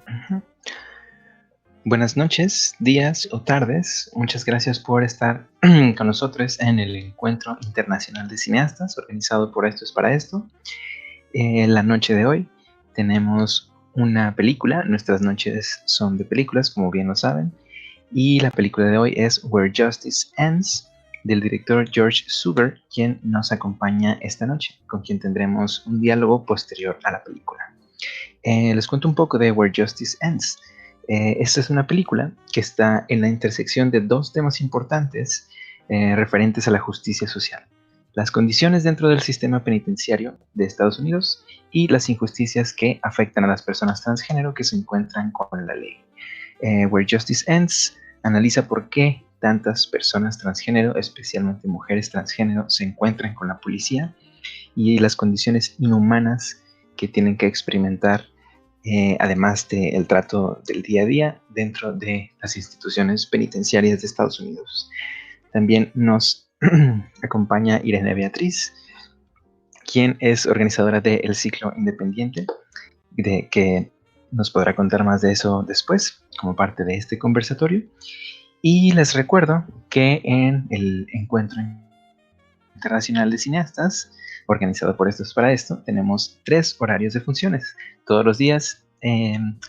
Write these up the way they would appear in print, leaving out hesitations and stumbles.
Ujú. Buenas noches, días o tardes. Muchas gracias por estar con nosotros en el Encuentro Internacional de Cineastas organizado por Esto es para esto. La noche de hoy tenemos una película. Nuestras noches son de películas, como bien lo saben. Y la película de hoy es Where Justice Ends, del director George Sugar, quien nos acompaña esta noche, con quien tendremos un diálogo posterior a la película. Les cuento un poco de Where Justice Ends. Esta es una película que está en la intersección de dos temas importantes referentes a la justicia social: las condiciones dentro del sistema penitenciario de Estados Unidos y las injusticias que afectan a las personas transgénero que se encuentran con la ley. Where Justice Ends analiza por qué tantas personas transgénero, especialmente mujeres transgénero, se encuentran con la policía y las condiciones inhumanas que tienen que experimentar, además del trato del día a día dentro de las instituciones penitenciarias de Estados Unidos. También nos acompaña Irene Beatriz, quien es organizadora del ciclo independiente, que nos podrá contar más de eso después, como parte de este conversatorio. Y les recuerdo que en el Encuentro Internacional de Cineastas, organizado por Esto es para esto, tenemos 3 horarios de funciones, todos los días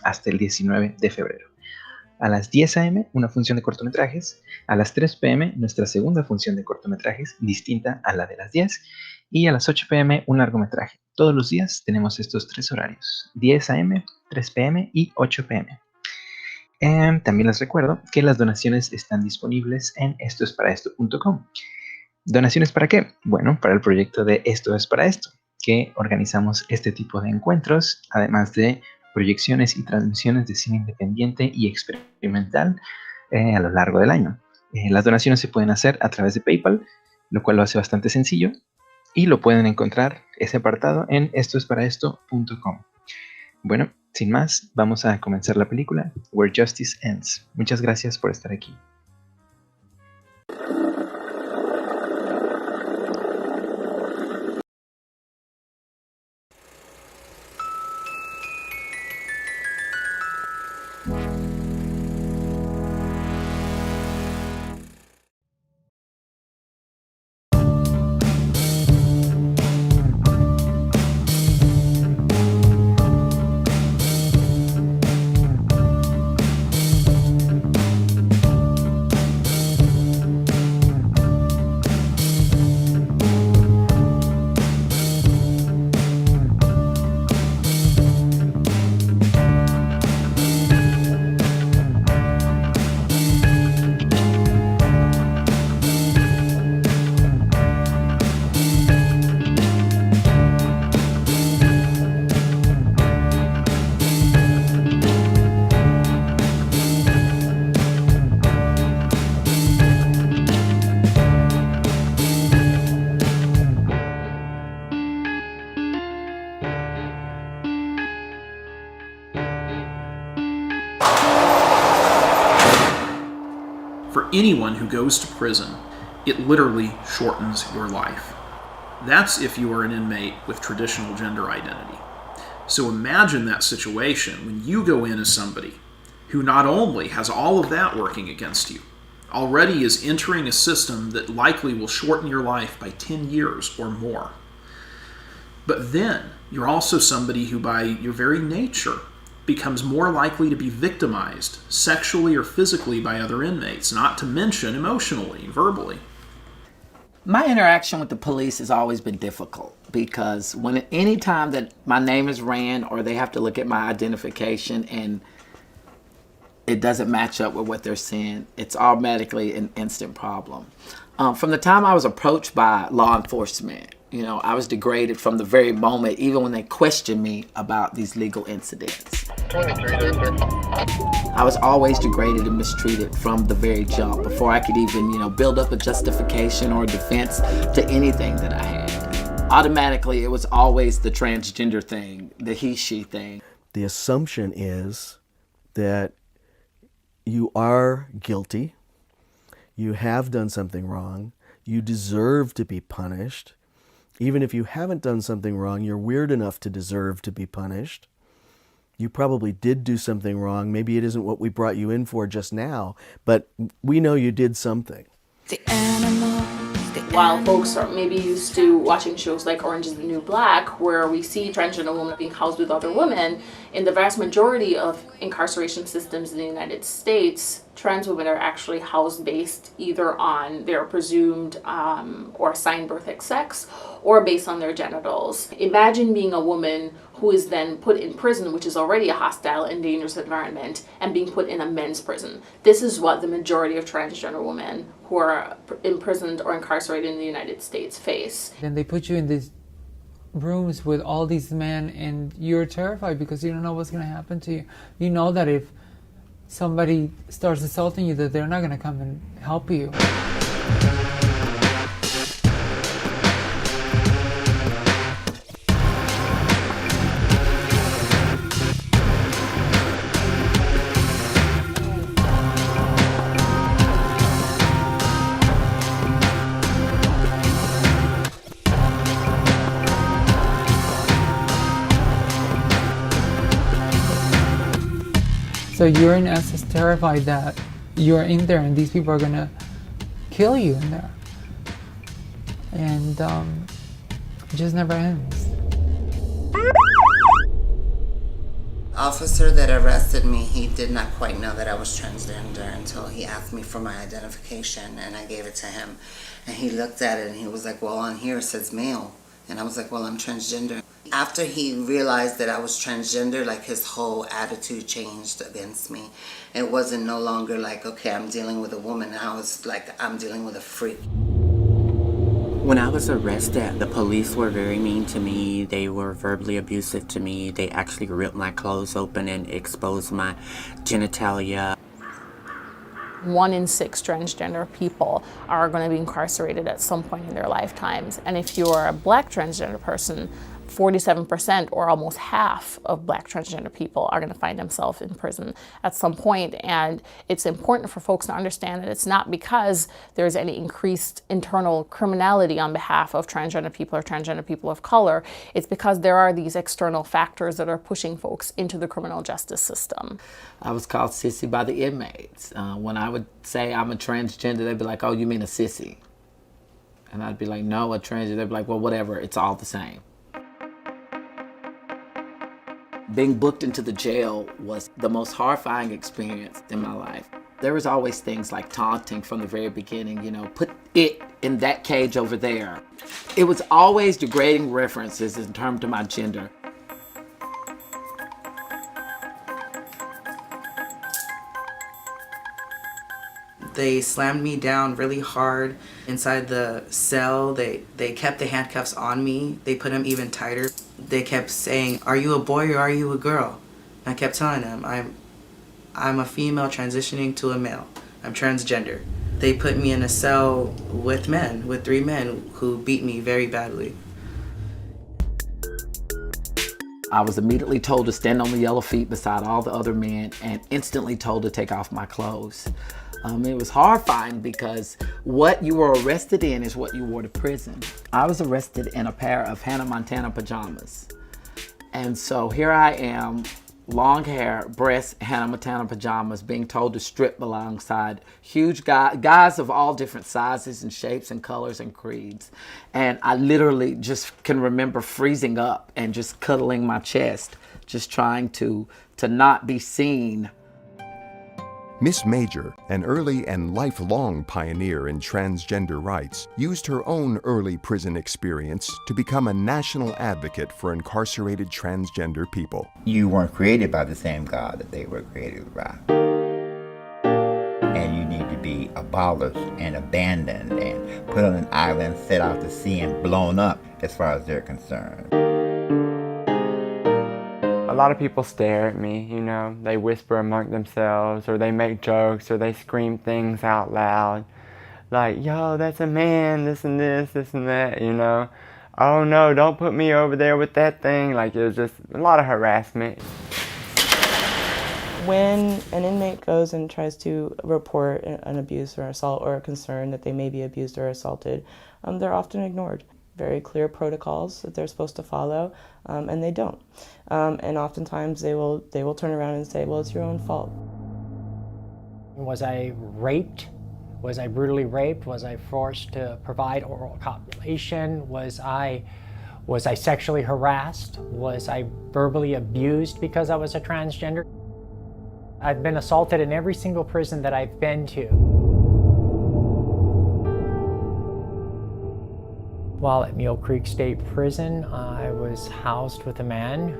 hasta el 19 de febrero. A las 10 a.m. una función de cortometrajes, a las 3 p.m. nuestra segunda función de cortometrajes, distinta a la de las 10, y a las 8 p.m. un largometraje. Todos los días tenemos estos 3 horarios: 10 a.m., 3 p.m. y 8 p.m. También les recuerdo que las donaciones están disponibles en estoesparaesto.com. ¿Donaciones para qué? Bueno, para el proyecto de Esto es para esto, que organizamos este tipo de encuentros, además de proyecciones y transmisiones de cine independiente y experimental a lo largo del año. Las donaciones se pueden hacer a través de PayPal, lo cual lo hace bastante sencillo, y lo pueden encontrar ese apartado en estoesparaesto.com. Bueno, sin más, vamos a comenzar la película Where Justice Ends. Muchas gracias por estar aquí. For anyone who goes to prison, it literally shortens your life. That's if you are an inmate with traditional gender identity. So imagine that situation when you go in as somebody who not only has all of that working against you, already is entering a system that likely will shorten your life by 10 years or more. But then you're also somebody who, by your very nature, becomes more likely to be victimized sexually or physically by other inmates, not to mention emotionally, verbally. My interaction with the police has always been difficult because any time that my name is ran or they have to look at my identification and it doesn't match up with what they're saying, it's automatically an instant problem. From the time I was approached by law enforcement, I was degraded from the very moment, even when they questioned me about these legal incidents. 23 there, sir. I was always degraded and mistreated from the very jump before I could even, build up a justification or a defense to anything that I had. Automatically, it was always the transgender thing, the he, she thing. The assumption is that you are guilty, you have done something wrong, you deserve to be punished. Even if you haven't done something wrong, you're weird enough to deserve to be punished. You probably did do something wrong. Maybe it isn't what we brought you in for just now, but we know you did something. While folks are maybe used to watching shows like Orange is the New Black, where we see transgender women being housed with other women, in the vast majority of incarceration systems in the United States, trans women are actually housed based either on their presumed or assigned birth sex or based on their genitals. Imagine being a woman who is then put in prison, which is already a hostile and dangerous environment, and being put in a men's prison. This is what the majority of transgender women who are imprisoned or incarcerated in the United States face. Then they put you in these rooms with all these men, and you're terrified because you don't know what's going to happen to you. You know that if somebody starts assaulting you, that they're not going to come and help you. So you're in essence terrified that you're in there and these people are gonna kill you in there. And it just never ends. Officer that arrested me, he did not quite know that I was transgender until he asked me for my identification, and I gave it to him. And he looked at it and he was like, well, on here it says male. And I was like, well, I'm transgender. After he realized that I was transgender, like his whole attitude changed against me. It wasn't no longer like, okay, I'm dealing with a woman. I was like, I'm dealing with a freak. When I was arrested, the police were very mean to me. They were verbally abusive to me. They actually ripped my clothes open and exposed my genitalia. 1 in 6 transgender people are going to be incarcerated at some point in their lifetimes. And if you're a Black transgender person, 47% or almost half of Black transgender people are going to find themselves in prison at some point. And it's important for folks to understand that it's not because there's any increased internal criminality on behalf of transgender people or transgender people of color. It's because there are these external factors that are pushing folks into the criminal justice system. I was called sissy by the inmates. When I would say I'm a transgender, they'd be like, oh, you mean a sissy? And I'd be like, no, a transgender. They'd be like, well, whatever, it's all the same. Being booked into the jail was the most horrifying experience in my life. There was always things like taunting from the very beginning, you know, put it in that cage over there. It was always degrading references in terms of my gender. They slammed me down really hard inside the cell. They kept the handcuffs on me. They put them even tighter. They kept saying, are you a boy or are you a girl? And I kept telling them, I'm a female transitioning to a male. I'm transgender. They put me in a cell with 3 men who beat me very badly. I was immediately told to stand on the yellow feet beside all the other men and instantly told to take off my clothes. It was horrifying because what you were arrested in is what you wore to prison. I was arrested in a pair of Hannah Montana pajamas. And so here I am, long hair, breasts, Hannah Montana pajamas, being told to strip alongside huge guys of all different sizes and shapes and colors and creeds. And I literally just can remember freezing up and just cuddling my chest, just trying to not be seen. Miss Major, an early and lifelong pioneer in transgender rights, used her own early prison experience to become a national advocate for incarcerated transgender people. You weren't created by the same God that they were created by. And you need to be abolished and abandoned and put on an island, set out to sea and blown up as far as they're concerned. A lot of people stare at me, you know, they whisper among themselves, or they make jokes, or they scream things out loud. Like, yo, that's a man, this and this and that, you know. Oh no, don't put me over there with that thing. Like, it was just a lot of harassment. When an inmate goes and tries to report an abuse or assault or a concern that they may be abused or assaulted, they're often ignored. very clear protocols that they're supposed to follow, and they don't. And oftentimes they will turn around and say, well, it's your own fault. Was I raped? Was I brutally raped? Was I forced to provide oral copulation? Was I sexually harassed? Was I verbally abused because I was a transgender? I've been assaulted in every single prison that I've been to. While at Mule Creek State Prison, I was housed with a man.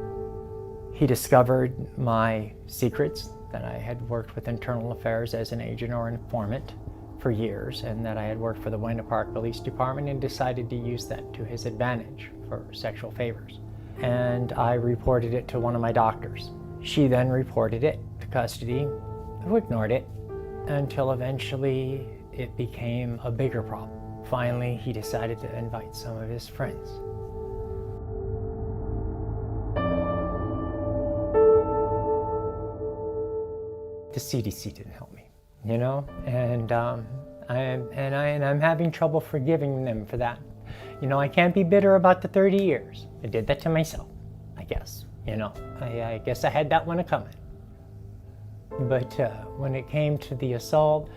He discovered my secrets, that I had worked with internal affairs as an agent or informant for years, and that I had worked for the Winter Park Police Department, and decided to use that to his advantage for sexual favors. And I reported it to one of my doctors. She then reported it to custody, who ignored it, until eventually it became a bigger problem. Finally, he decided to invite some of his friends. The CDC didn't help me, you know, and I'm having trouble forgiving them for that. You know, I can't be bitter about the 30 years. I did that to myself, I guess. You know, I guess I had that one coming. But when it came to the assault,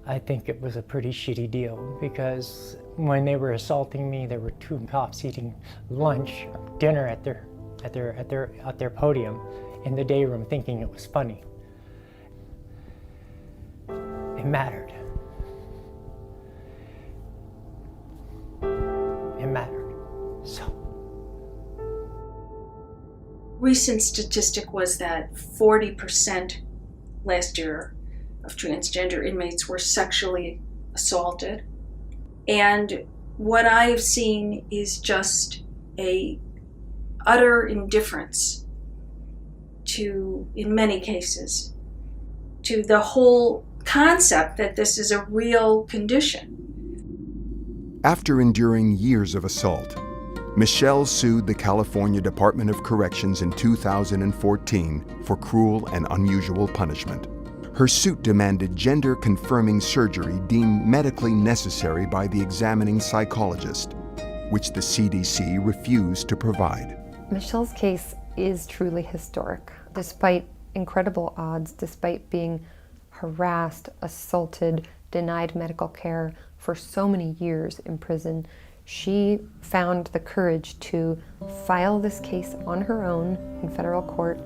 I think it was a pretty shitty deal, because when they were assaulting me, there were 2 cops eating lunch or dinner at their podium in the day room, thinking it was funny. It mattered. It mattered. So. Recent statistic was that 40% last year of transgender inmates were sexually assaulted. And what I've seen is just a utter indifference to, in many cases, to the whole concept that this is a real condition. After enduring years of assault, Michelle sued the California Department of Corrections in 2014 for cruel and unusual punishment. Her suit demanded gender-confirming surgery deemed medically necessary by the examining psychologist, which the CDC refused to provide. Michelle's case is truly historic. Despite incredible odds, despite being harassed, assaulted, denied medical care for so many years in prison, she found the courage to file this case on her own in federal court.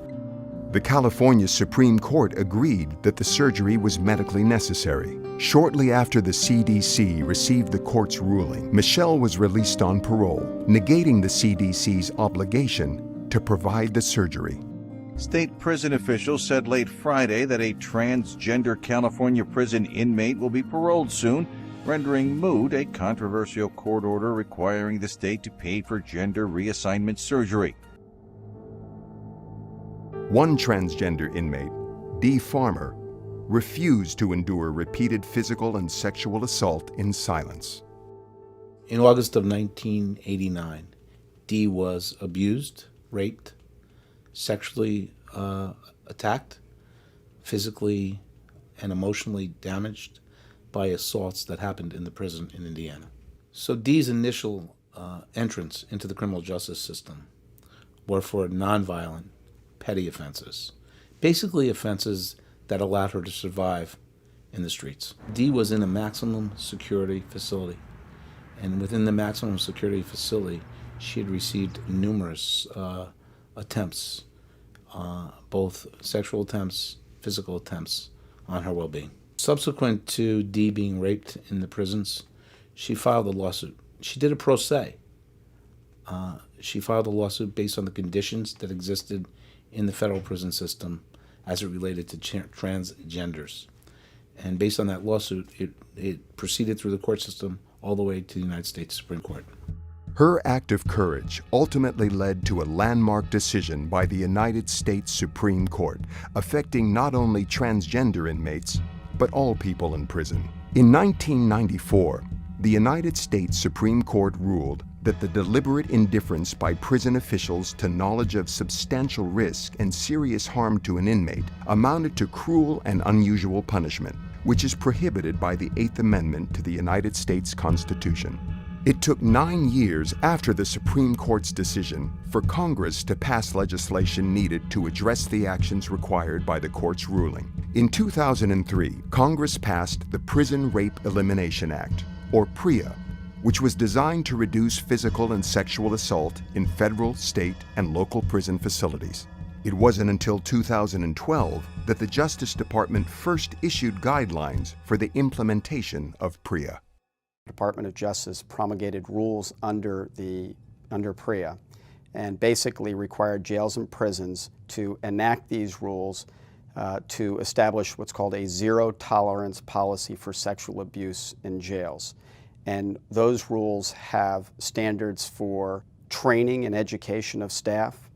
The California Supreme Court agreed that the surgery was medically necessary. Shortly after the CDC received the court's ruling, Michelle was released on parole, negating the CDC's obligation to provide the surgery. State prison officials said late Friday that a transgender California prison inmate will be paroled soon, rendering moot a controversial court order requiring the state to pay for gender reassignment surgery. One transgender inmate, Dee Farmer, refused to endure repeated physical and sexual assault in silence. In August of 1989, Dee was abused, raped, sexually attacked, physically and emotionally damaged by assaults that happened in the prison in Indiana. So Dee's initial entrance into the criminal justice system were for nonviolent, petty offenses, basically offenses that allowed her to survive in the streets. Dee was in a maximum security facility, and within the maximum security facility, she had received numerous attempts, both sexual attempts, physical attempts on her well-being. Subsequent to Dee being raped in the prisons, she filed a lawsuit. She did it pro se. She filed a lawsuit based on the conditions that existed in the federal prison system as it related to transgenders. And based on that lawsuit, it proceeded through the court system all the way to the United States Supreme Court. Her act of courage ultimately led to a landmark decision by the United States Supreme Court, affecting not only transgender inmates, but all people in prison. In 1994, the United States Supreme Court ruled that the deliberate indifference by prison officials to knowledge of substantial risk and serious harm to an inmate amounted to cruel and unusual punishment, which is prohibited by the 8th Amendment to the United States Constitution. It took 9 years after the Supreme Court's decision for Congress to pass legislation needed to address the actions required by the court's ruling. In 2003, Congress passed the Prison Rape Elimination Act, or PREA, which was designed to reduce physical and sexual assault in federal, state, and local prison facilities. It wasn't until 2012 that the Justice Department first issued guidelines for the implementation of PREA. The Department of Justice promulgated rules under PREA and basically required jails and prisons to enact these rules to establish what's called a zero tolerance policy for sexual abuse in jails. And those rules have standards for training and education of staff,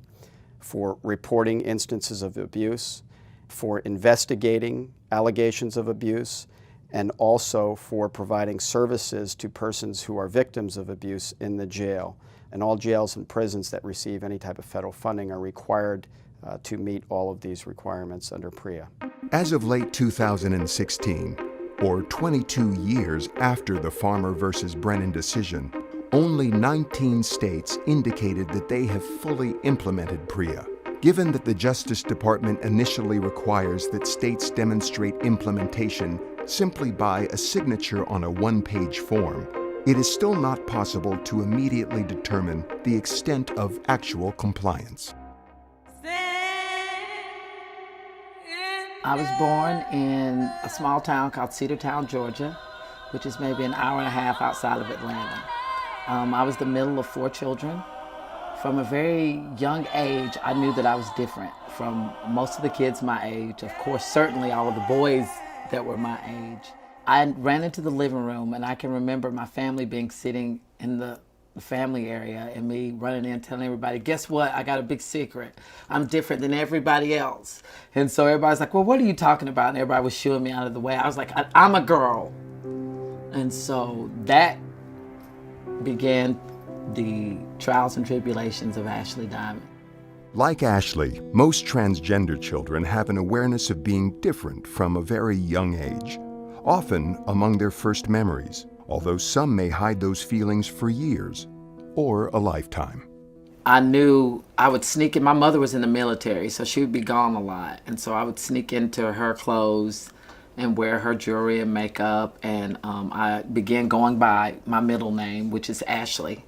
for reporting instances of abuse, for investigating allegations of abuse, and also for providing services to persons who are victims of abuse in the jail. And all jails and prisons that receive any type of federal funding are required to meet all of these requirements under PREA. As of late 2016, or 22 years after the Farmer versus Brennan decision, only 19 states indicated that they have fully implemented PREA. Given that the Justice Department initially requires that states demonstrate implementation simply by a signature on a one-page form, it is still not possible to immediately determine the extent of actual compliance. I was born in a small town called Cedartown, Georgia, which is maybe an hour and a half outside of Atlanta. I was the middle of 4 children. From a very young age, I knew that I was different from most of the kids my age. Of course, certainly all of the boys that were my age. I ran into the living room, and I can remember my family being sitting in the family area and me running in telling everybody, guess what, I got a big secret. I'm different than everybody else. And so everybody's like, well, what are you talking about? And everybody was shooing me out of the way. I was like, I'm a girl. And so that began the trials and tribulations of Ashley Diamond. Like Ashley, most transgender children have an awareness of being different from a very young age, often among their first memories, although some may hide those feelings for years or a lifetime. I knew I would sneak in. My mother was in the military, so she would be gone a lot. And so I would sneak into her clothes and wear her jewelry and makeup. And I began going by my middle name, which is Ashley,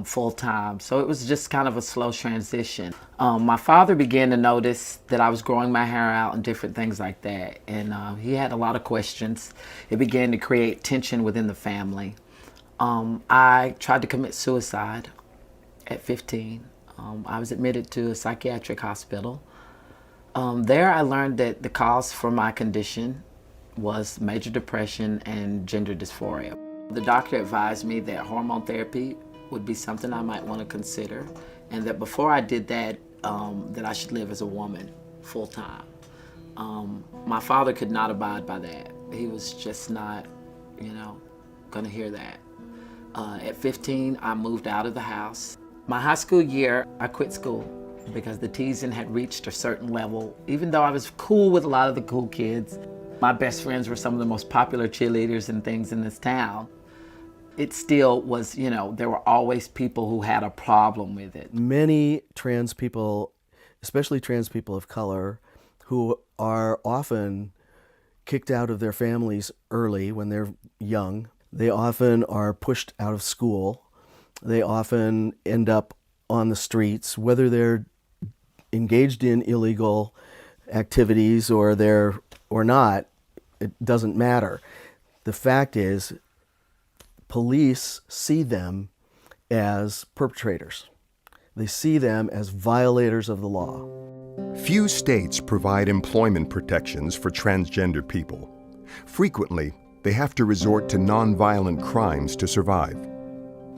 full time. So it was just kind of a slow transition. My father began to notice that I was growing my hair out and different things like that. And he had a lot of questions. It began to create tension within the family. I tried to commit suicide at 15. I was admitted to a psychiatric hospital. There I learned that the cause for my condition was major depression and gender dysphoria. The doctor advised me that hormone therapy would be something I might want to consider, and that before I did that, that I should live as a woman full time. My father could not abide by that. He was just not, gonna hear that. At 15, I moved out of the house. My high school year, I quit school because the teasing had reached a certain level. Even though I was cool with a lot of the cool kids, my best friends were some of the most popular cheerleaders and things in this town. It still was, there were always people who had a problem with it. Many trans people, especially trans people of color, who are often kicked out of their families early when they're young. They often are pushed out of school. They often end up on the streets, whether they're engaged in illegal activities or not, it doesn't matter. The fact is, police see them as perpetrators. They see them as violators of the law. Few states provide employment protections for transgender people. Frequently, they have to resort to nonviolent crimes to survive.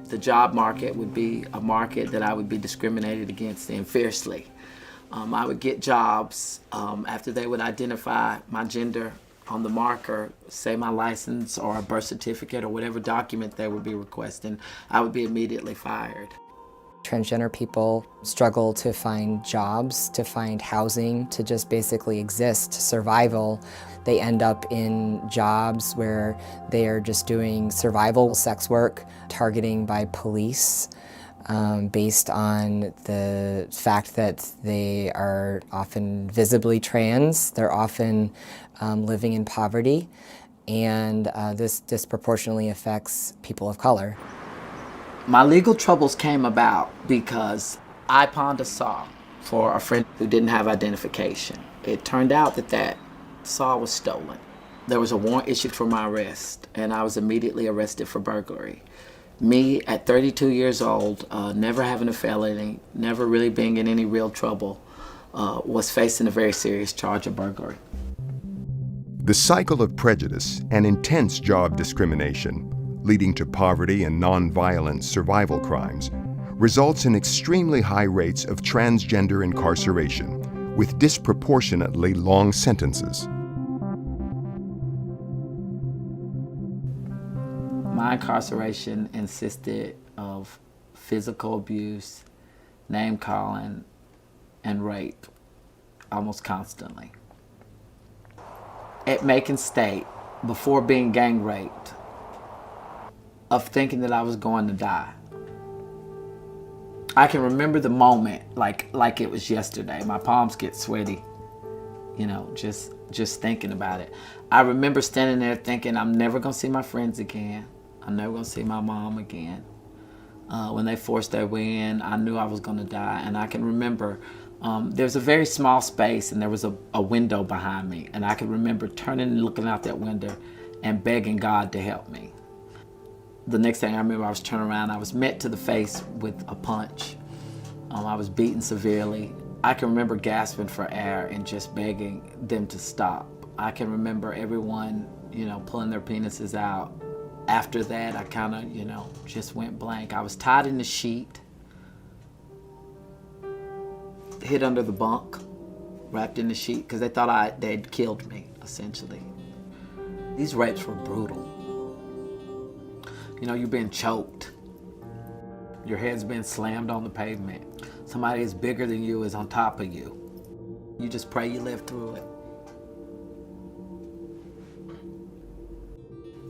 The job market would be a market that I would be discriminated against in fiercely. I would get jobs after they would identify my gender on the marker, say my license or a birth certificate or whatever document they would be requesting. I would be immediately fired. Transgender people struggle to find jobs, to find housing, to just basically exist, survival. They end up in jobs where they are just doing survival sex work, targeting by police based on the fact that they are often visibly trans, they're often living in poverty, and this disproportionately affects people of color. My legal troubles came about because I pawned a saw for a friend who didn't have identification. It turned out that that saw was stolen. There was a warrant issued for my arrest, and I was immediately arrested for burglary. Me, at 32 years old, never having a felony, never really being in any real trouble, was facing a very serious charge of burglary. The cycle of prejudice and intense job discrimination, leading to poverty and nonviolent survival crimes, results in extremely high rates of transgender incarceration, with disproportionately long sentences. My incarceration consisted of physical abuse, name-calling, and rape almost constantly. At Macon State, before being gang raped, of thinking that I was going to die. I can remember the moment like it was yesterday. My palms get sweaty, you know, just thinking about it. I remember standing there thinking, I'm never gonna see my friends again. I'm never gonna see my mom again. When they forced their way in, I knew I was gonna die. And I can remember there's a very small space and there was a window behind me. And I can remember turning and looking out that window and begging God to help me. The next thing I remember, I was turning around, I was met to the face with a punch. I was beaten severely. I can remember gasping for air and just begging them to stop. I can remember everyone, you know, pulling their penises out. After that, I kind of, you know, just went blank. I was tied in the sheet, hid under the bunk, wrapped in the sheet, because they thought they'd killed me, essentially. These rapes were brutal. You know, you're being choked. Your head's being slammed on the pavement. Somebody as bigger than you is on top of you. You just pray you live through it.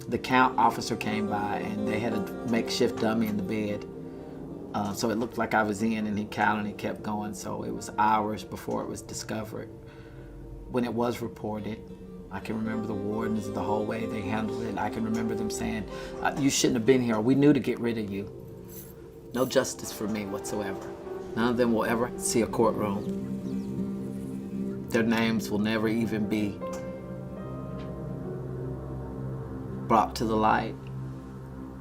The count officer came by and they had a makeshift dummy in the bed. So it looked like I was in, and he counted and he kept going. So it was hours before it was discovered. When it was reported, I can remember the wardens, the whole way they handled it. I can remember them saying, you shouldn't have been here. We knew to get rid of you. No justice for me whatsoever. None of them will ever see a courtroom. Their names will never even be brought to the light.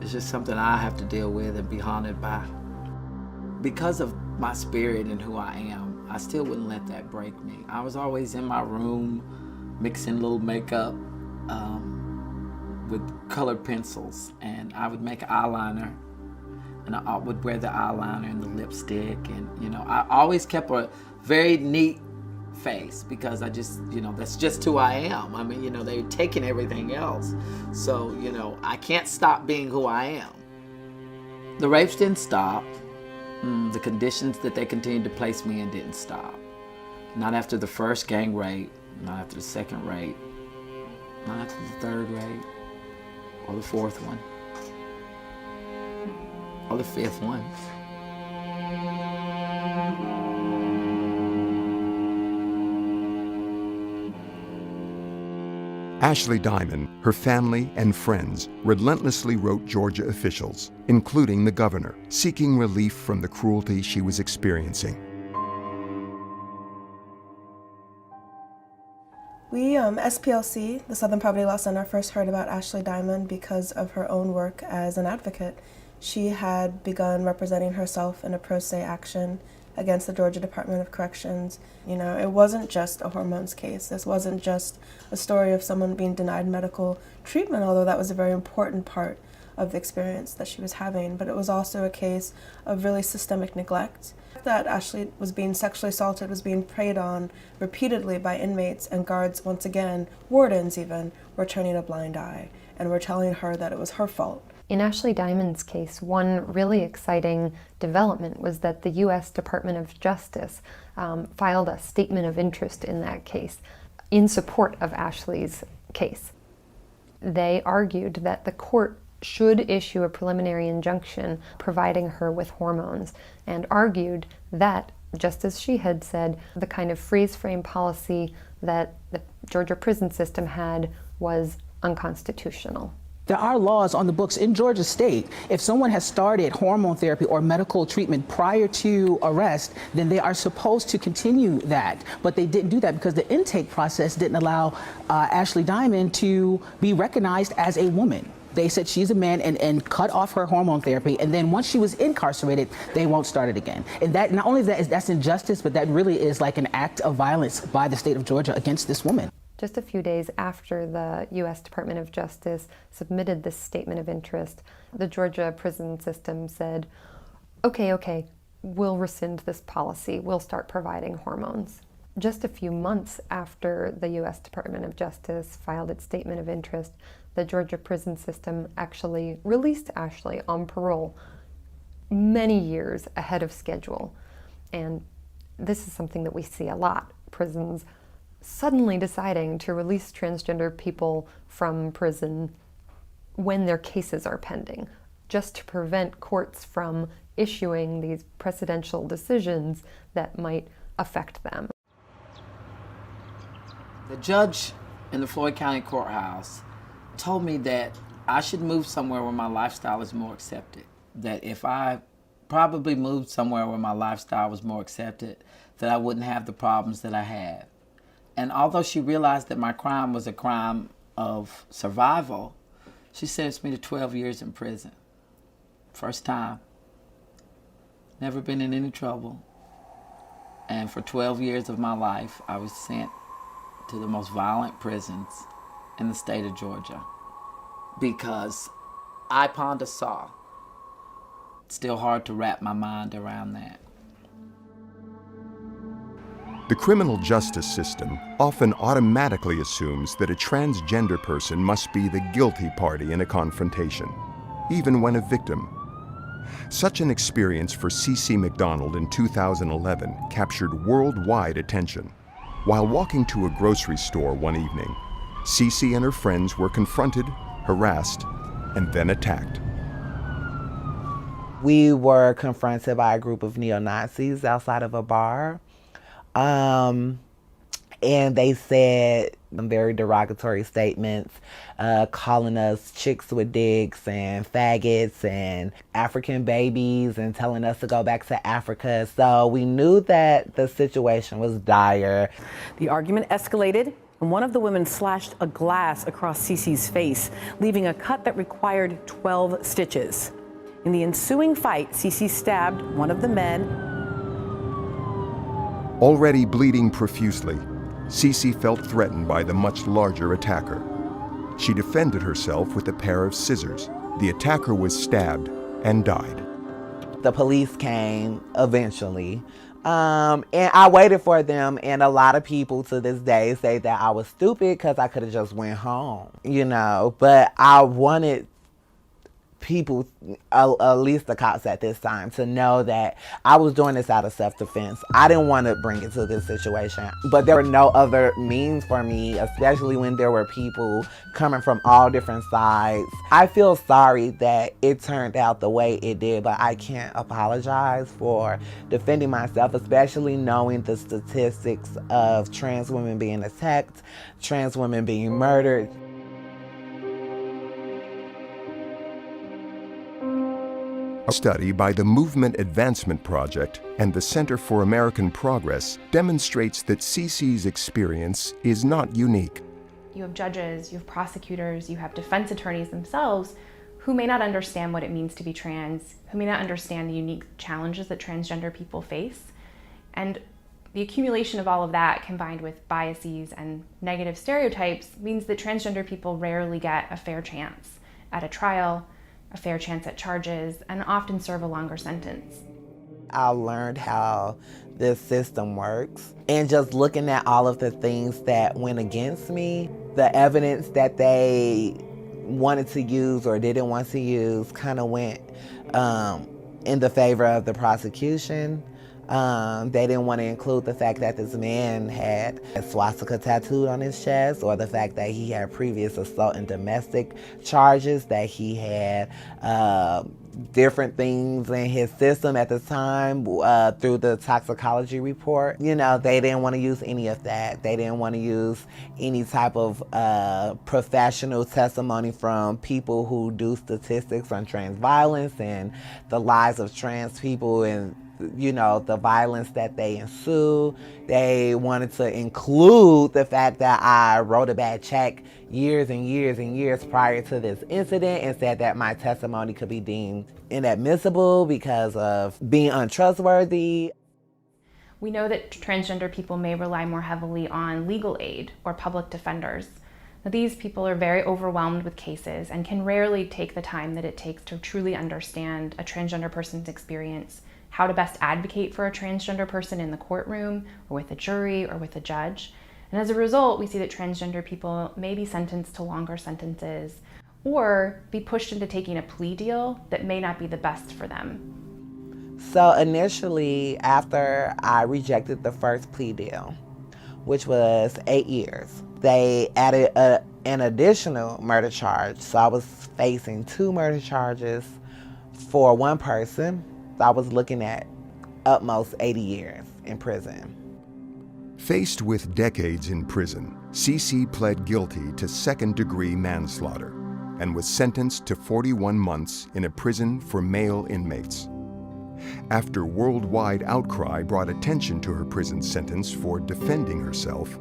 It's just something I have to deal with and be haunted by. Because of my spirit and who I am, I still wouldn't let that break me. I was always in my room, mixing little makeup with colored pencils, and I would make eyeliner, and I would wear the eyeliner and the lipstick, and you know, I always kept a very neat face because I just, you know, that's just who I am. I mean, you know, they're taking everything else, so you know, I can't stop being who I am. The rapes didn't stop. The conditions that they continued to place me in didn't stop. Not after the first gang rape. Not after the second rape, not after the third rape, or the fourth one, or the fifth one. Ashley Diamond, her family, and friends relentlessly wrote Georgia officials, including the governor, seeking relief from the cruelty she was experiencing. We, SPLC, the Southern Poverty Law Center, first heard about Ashley Diamond because of her own work as an advocate. She had begun representing herself in a pro se action against the Georgia Department of Corrections. You know, it wasn't just a hormones case. This wasn't just a story of someone being denied medical treatment, although that was a very important part of the experience that she was having, but it was also a case of really systemic neglect. That Ashley was being sexually assaulted, was being preyed on repeatedly by inmates, and guards, once again, wardens even, were turning a blind eye and were telling her that it was her fault In Ashley Diamond's case, one really exciting development was that the U.S. Department of Justice filed a statement of interest in that case in support of Ashley's case. They argued that the court should issue a preliminary injunction providing her with hormones, and argued that, just as she had said, the kind of freeze-frame policy that the Georgia prison system had was unconstitutional. There are laws on the books in Georgia State. If someone has started hormone therapy or medical treatment prior to arrest, then they are supposed to continue that. But they didn't do that because the intake process didn't allow Ashley Diamond to be recognized as a woman. They said she's a man and cut off her hormone therapy, and then once she was incarcerated, they won't start it again. And that, not only that's injustice, but that really is like an act of violence by the state of Georgia against this woman. Just a few days after the U.S. Department of Justice submitted this statement of interest, the Georgia prison system said, okay, we'll rescind this policy. We'll start providing hormones. Just a few months after the U.S. Department of Justice filed its statement of interest, the Georgia prison system actually released Ashley on parole many years ahead of schedule. And this is something that we see a lot. Prisons suddenly deciding to release transgender people from prison when their cases are pending, just to prevent courts from issuing these precedential decisions that might affect them. The judge in the Floyd County Courthouse told me that I should move somewhere where my lifestyle is more accepted. That if I probably moved somewhere where my lifestyle was more accepted, that I wouldn't have the problems that I had. And although she realized that my crime was a crime of survival, she sentenced me to 12 years in prison. First time. Never been in any trouble. And for 12 years of my life, I was sent to the most violent prisons in the state of Georgia because I pawned a saw. It's still hard to wrap my mind around that. The criminal justice system often automatically assumes that a transgender person must be the guilty party in a confrontation, even when a victim. Such an experience for Cece McDonald in 2011 captured worldwide attention. While walking to a grocery store one evening, Cece and her friends were confronted, harassed, and then attacked. We were confronted by a group of neo-Nazis outside of a bar. And they said very derogatory statements, calling us chicks with dicks and faggots and African babies and telling us to go back to Africa. So we knew that the situation was dire. The argument escalated, and one of the women slashed a glass across Cece's face, leaving a cut that required 12 stitches. In the ensuing fight, Cece stabbed one of the men. Already bleeding profusely, Cece felt threatened by the much larger attacker. She defended herself with a pair of scissors. The attacker was stabbed and died. The police came eventually, and I waited for them, and a lot of people to this day say that I was stupid because I could have just went home, but I wanted people, at least the cops at this time, to know that I was doing this out of self-defense. I didn't want to bring it to this situation, but there were no other means for me, especially when there were people coming from all different sides. I feel sorry that it turned out the way it did, but I can't apologize for defending myself, especially knowing the statistics of trans women being attacked, trans women being murdered. A study by the Movement Advancement Project and the Center for American Progress demonstrates that Cece's experience is not unique. You have judges, you have prosecutors, you have defense attorneys themselves who may not understand what it means to be trans, who may not understand the unique challenges that transgender people face. And the accumulation of all of that combined with biases and negative stereotypes means that transgender people rarely get a fair chance at a trial, a fair chance at charges, and often serve a longer sentence. I learned how this system works, and just looking at all of the things that went against me, the evidence that they wanted to use or didn't want to use kind of went in the favor of the prosecution. They didn't want to include the fact that this man had a swastika tattooed on his chest, or the fact that he had previous assault and domestic charges, that he had different things in his system at the time through the toxicology report. You know, they didn't want to use any of that. They didn't want to use any type of professional testimony from people who do statistics on trans violence and the lives of trans people and, you know, the violence that they ensue. They wanted to include the fact that I wrote a bad check years and years and years prior to this incident and said that my testimony could be deemed inadmissible because of being untrustworthy. We know that transgender people may rely more heavily on legal aid or public defenders. Now, these people are very overwhelmed with cases and can rarely take the time that it takes to truly understand a transgender person's experience, how to best advocate for a transgender person in the courtroom or with a jury or with a judge. And as a result, we see that transgender people may be sentenced to longer sentences or be pushed into taking a plea deal that may not be the best for them. So initially, after I rejected the first plea deal, which was 8 years, they added an additional murder charge. So I was facing 2 murder charges for one person. I was looking at up most 80 years in prison. Faced with decades in prison, CeCe pled guilty to second-degree manslaughter and was sentenced to 41 months in a prison for male inmates. After worldwide outcry brought attention to her prison sentence for defending herself,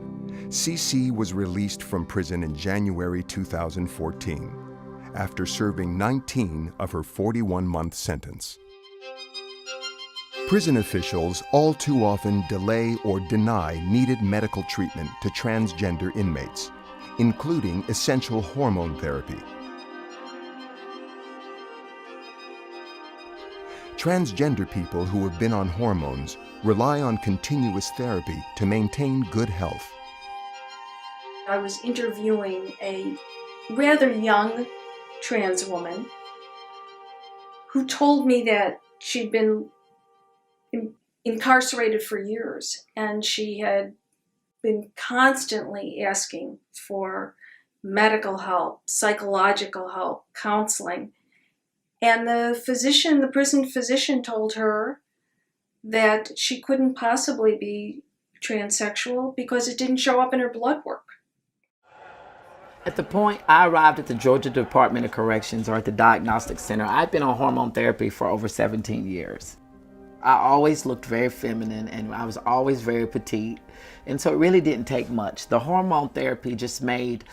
CeCe was released from prison in January 2014 after serving 19 of her 41-month sentence. Prison officials all too often delay or deny needed medical treatment to transgender inmates, including essential hormone therapy. Transgender people who have been on hormones rely on continuous therapy to maintain good health. I was interviewing a rather young trans woman who told me that she'd been incarcerated for years, and she had been constantly asking for medical help, psychological help, counseling. And the prison physician told her that she couldn't possibly be transsexual because it didn't show up in her blood work. At the point I arrived at the Georgia Department of Corrections, or at the Diagnostic Center, I'd been on hormone therapy for over 17 years. I always looked very feminine and I was always very petite. And so it really didn't take much. The hormone therapy just made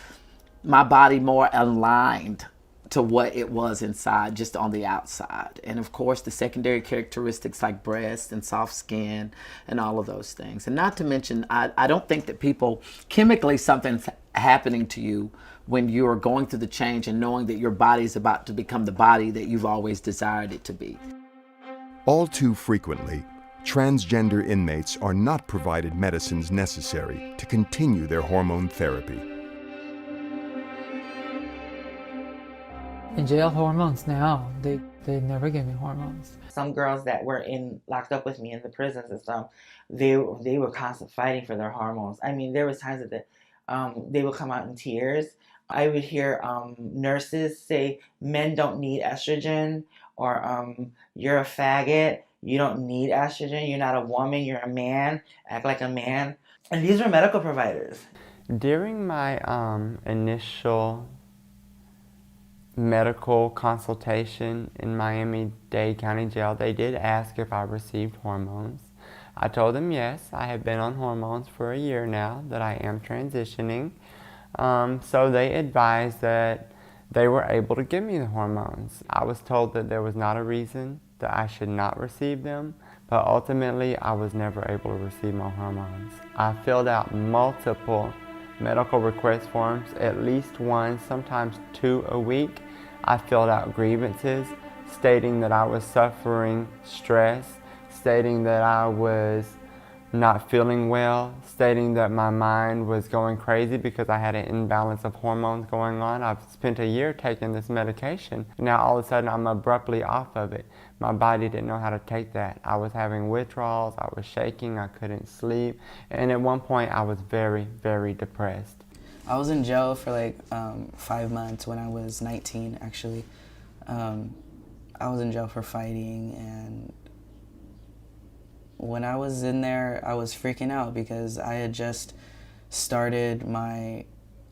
my body more aligned to what it was inside, just on the outside. And of course, the secondary characteristics like breast and soft skin and all of those things. And not to mention, I don't think that people, chemically something's happening to you when you are going through the change and knowing that your body is about to become the body that you've always desired it to be. All too frequently, transgender inmates are not provided medicines necessary to continue their hormone therapy. In jail, hormones now, they never give me hormones. Some girls that were locked up with me in the prison system, they were constantly fighting for their hormones. I mean, there was times that they would come out in tears. I would hear nurses say, men don't need estrogen, or you're a faggot, you don't need estrogen, you're not a woman, you're a man, act like a man. And these were medical providers. During my initial medical consultation in Miami-Dade County Jail, they did ask if I received hormones. I told them yes, I have been on hormones for a year now, that I am transitioning. So they advised that they were able to give me the hormones. I was told that there was not a reason that I should not receive them, but ultimately I was never able to receive my hormones. I filled out multiple medical request forms, at least one, sometimes 2 a week. I filled out grievances stating that I was suffering stress, stating that I was not feeling well, stating that my mind was going crazy because I had an imbalance of hormones going on. I've spent a year taking this medication. Now all of a sudden I'm abruptly off of it. My body didn't know how to take that. I was having withdrawals, I was shaking, I couldn't sleep, and at one point I was very, very depressed. I was in jail for like 5 months when I was 19, actually. I was in jail for fighting, and when I was in there, I was freaking out because I had just started my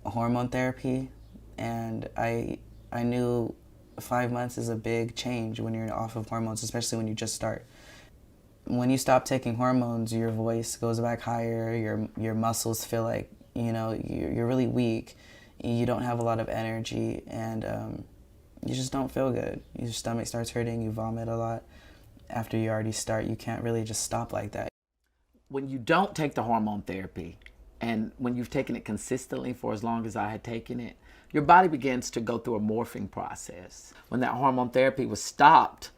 hormone therapy, and I knew 5 months is a big change when you're off of hormones, especially when you just start. When you stop taking hormones, your voice goes back higher, your muscles feel like, you know, you're really weak, you don't have a lot of energy, and you just don't feel good. Your stomach starts hurting, you vomit a lot. After you already start, you can't really just stop like that. When you don't take the hormone therapy, and when you've taken it consistently for as long as I had taken it, your body begins to go through a morphing process. When that hormone therapy was stopped,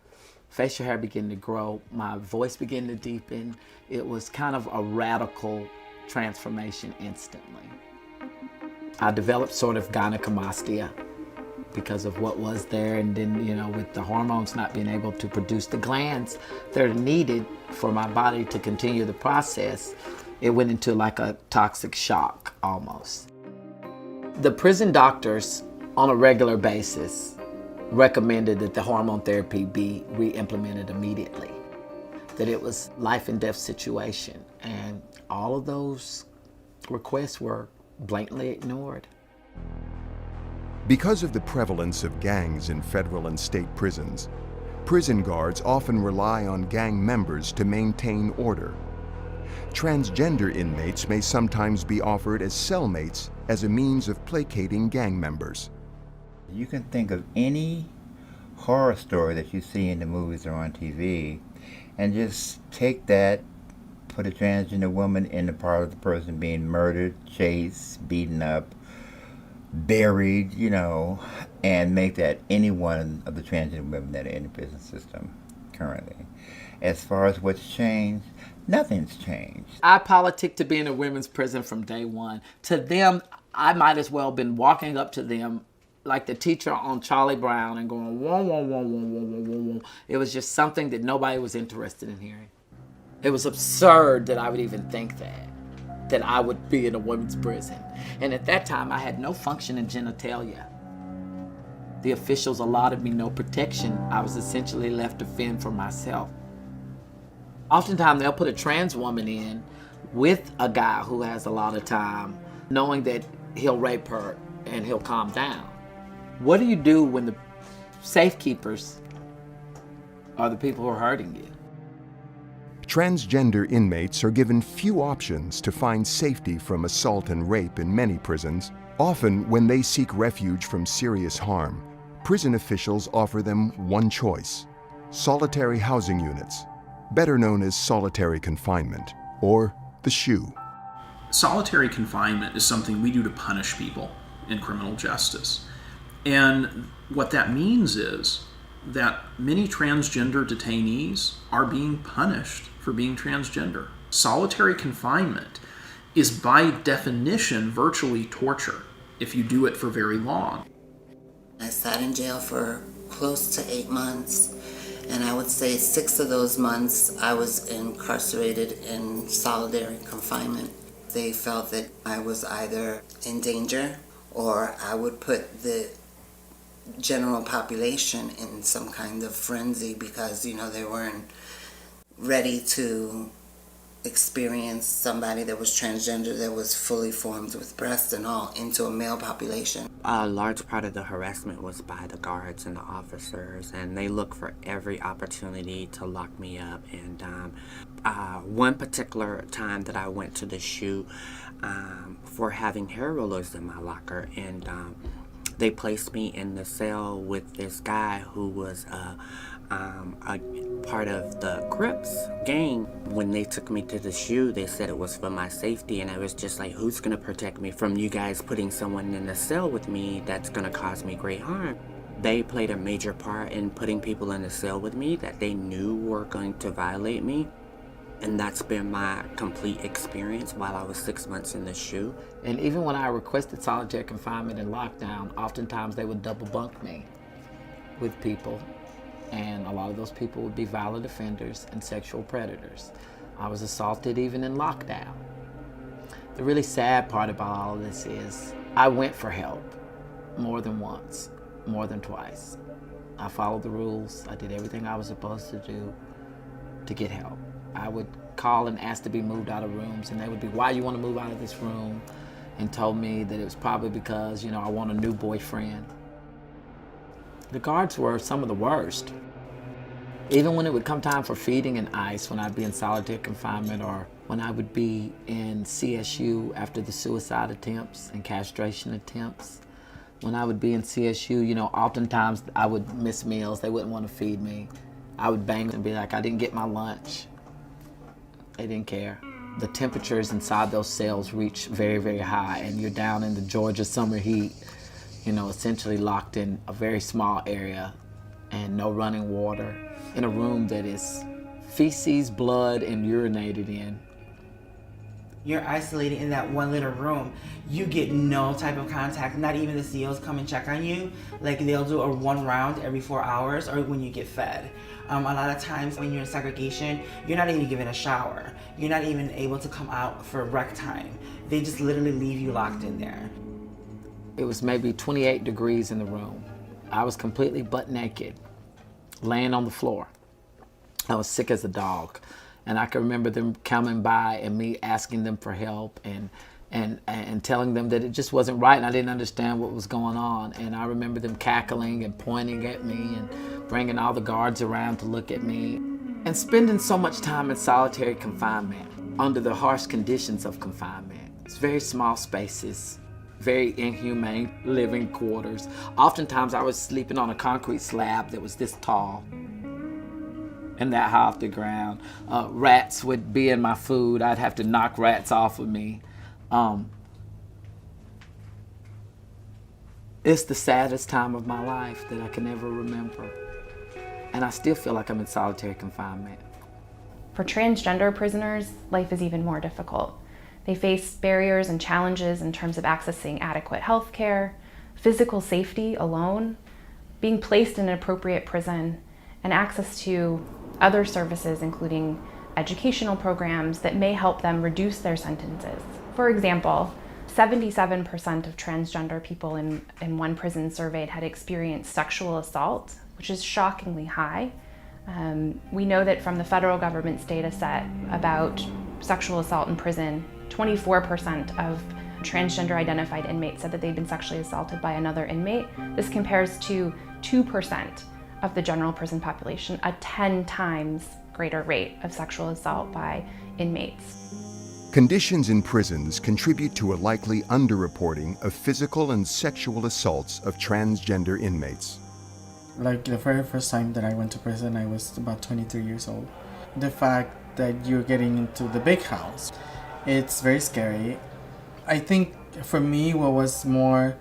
facial hair began to grow, my voice began to deepen. It was kind of a radical transformation instantly. I developed sort of gynecomastia because of what was there, and then, you know, with the hormones not being able to produce the glands that are needed for my body to continue the process, it went into like a toxic shock almost. The prison doctors on a regular basis recommended that the hormone therapy be re-implemented immediately, that it was life and death situation, and all of those requests were blatantly ignored. Because of the prevalence of gangs in federal and state prisons, prison guards often rely on gang members to maintain order. Transgender inmates may sometimes be offered as cellmates as a means of placating gang members. You can think of any horror story that you see in the movies or on TV and just take that, put a transgender woman in the part of the person being murdered, chased, beaten up, buried, you know, and make that any one of the transgender women that are in the prison system currently. As far as what's changed, nothing's changed. I politicked to be in a women's prison from day one. To them, I might as well have been walking up to them like the teacher on Charlie Brown and going, wah, wah, wah, wah, wah, wah, wah, wah. It was just something that nobody was interested in hearing. It was absurd that I would even think that I would be in a women's prison. And at that time, I had no functioning genitalia. The officials allotted me no protection. I was essentially left to fend for myself. Oftentimes, they'll put a trans woman in with a guy who has a lot of time, knowing that he'll rape her and he'll calm down. What do you do when the safekeepers are the people who are hurting you? Transgender inmates are given few options to find safety from assault and rape in many prisons. Often, when they seek refuge from serious harm, prison officials offer them one choice: solitary housing units, better known as solitary confinement, or the SHU. Solitary confinement is something we do to punish people in criminal justice. And what that means is that many transgender detainees are being punished for being transgender. Solitary confinement is by definition virtually torture if you do it for very long. I sat in jail for close to 8 months, and I would say 6 of those months I was incarcerated in solitary confinement. They felt that I was either in danger or I would put the general population in some kind of frenzy because, you know, they weren't ready to experience somebody that was transgender, that was fully formed with breasts and all, into a male population. A large part of the harassment was by the guards and the officers, and they look for every opportunity to lock me up. And one particular time that I went to the SHU for having hair rollers in my locker, and they placed me in the cell with this guy who was a part of the Crips gang. When they took me to the SHU, they said it was for my safety, and I was just like, who's gonna protect me from you guys putting someone in the cell with me that's gonna cause me great harm? They played a major part in putting people in the cell with me that they knew were going to violate me. And that's been my complete experience while I was 6 months in the SHU. And even when I requested solitary confinement and lockdown, oftentimes they would double bunk me with people. And a lot of those people would be violent offenders and sexual predators. I was assaulted even in lockdown. The really sad part about all of this is I went for help more than once, more than twice. I followed the rules. I did everything I was supposed to do to get help. I would call and ask to be moved out of rooms, and they would be, why you want to move out of this room? And told me that it was probably because, I want a new boyfriend. The guards were some of the worst. Even when it would come time for feeding and ice, when I'd be in solitary confinement, or when I would be in CSU after the suicide attempts and castration attempts, when I would be in CSU, oftentimes I would miss meals. They wouldn't want to feed me. I would bang and be like, I didn't get my lunch. They didn't care. The temperatures inside those cells reach very, very high, and you're down in the Georgia summer heat, essentially locked in a very small area and no running water in a room that is feces, blood, and urinated in. You're isolated in that one little room. You get no type of contact, not even the COs come and check on you. Like they'll do a 1 round every 4 hours or when you get fed. A lot of times when you're in segregation, you're not even given a shower. You're not even able to come out for rec time. They just literally leave you locked in there. It was maybe 28 degrees in the room. I was completely butt naked, laying on the floor. I was sick as a dog. And I can remember them coming by and me asking them for help and telling them that it just wasn't right and I didn't understand what was going on. And I remember them cackling and pointing at me and bringing all the guards around to look at me. And spending so much time in solitary confinement under the harsh conditions of confinement. It's very small spaces, very inhumane living quarters. Oftentimes I was sleeping on a concrete slab that was this tall and that high off the ground. Rats would be in my food. I'd have to knock rats off of me. It's the saddest time of my life that I can ever remember. And I still feel like I'm in solitary confinement. For transgender prisoners, life is even more difficult. They face barriers and challenges in terms of accessing adequate health care, physical safety alone, being placed in an appropriate prison, and access to other services, including educational programs that may help them reduce their sentences. For example, 77% of transgender people in one prison surveyed had experienced sexual assault, which is shockingly high. We know that from the federal government's data set about sexual assault in prison, 24% of transgender identified inmates said that they'd been sexually assaulted by another inmate. This compares to 2% of the general prison population, a 10 times greater rate of sexual assault by inmates. Conditions in prisons contribute to a likely underreporting of physical and sexual assaults of transgender inmates. Like the very first time that I went to prison, I was about 23 years old. The fact that you're getting into the big house, it's very scary. I think for me what was more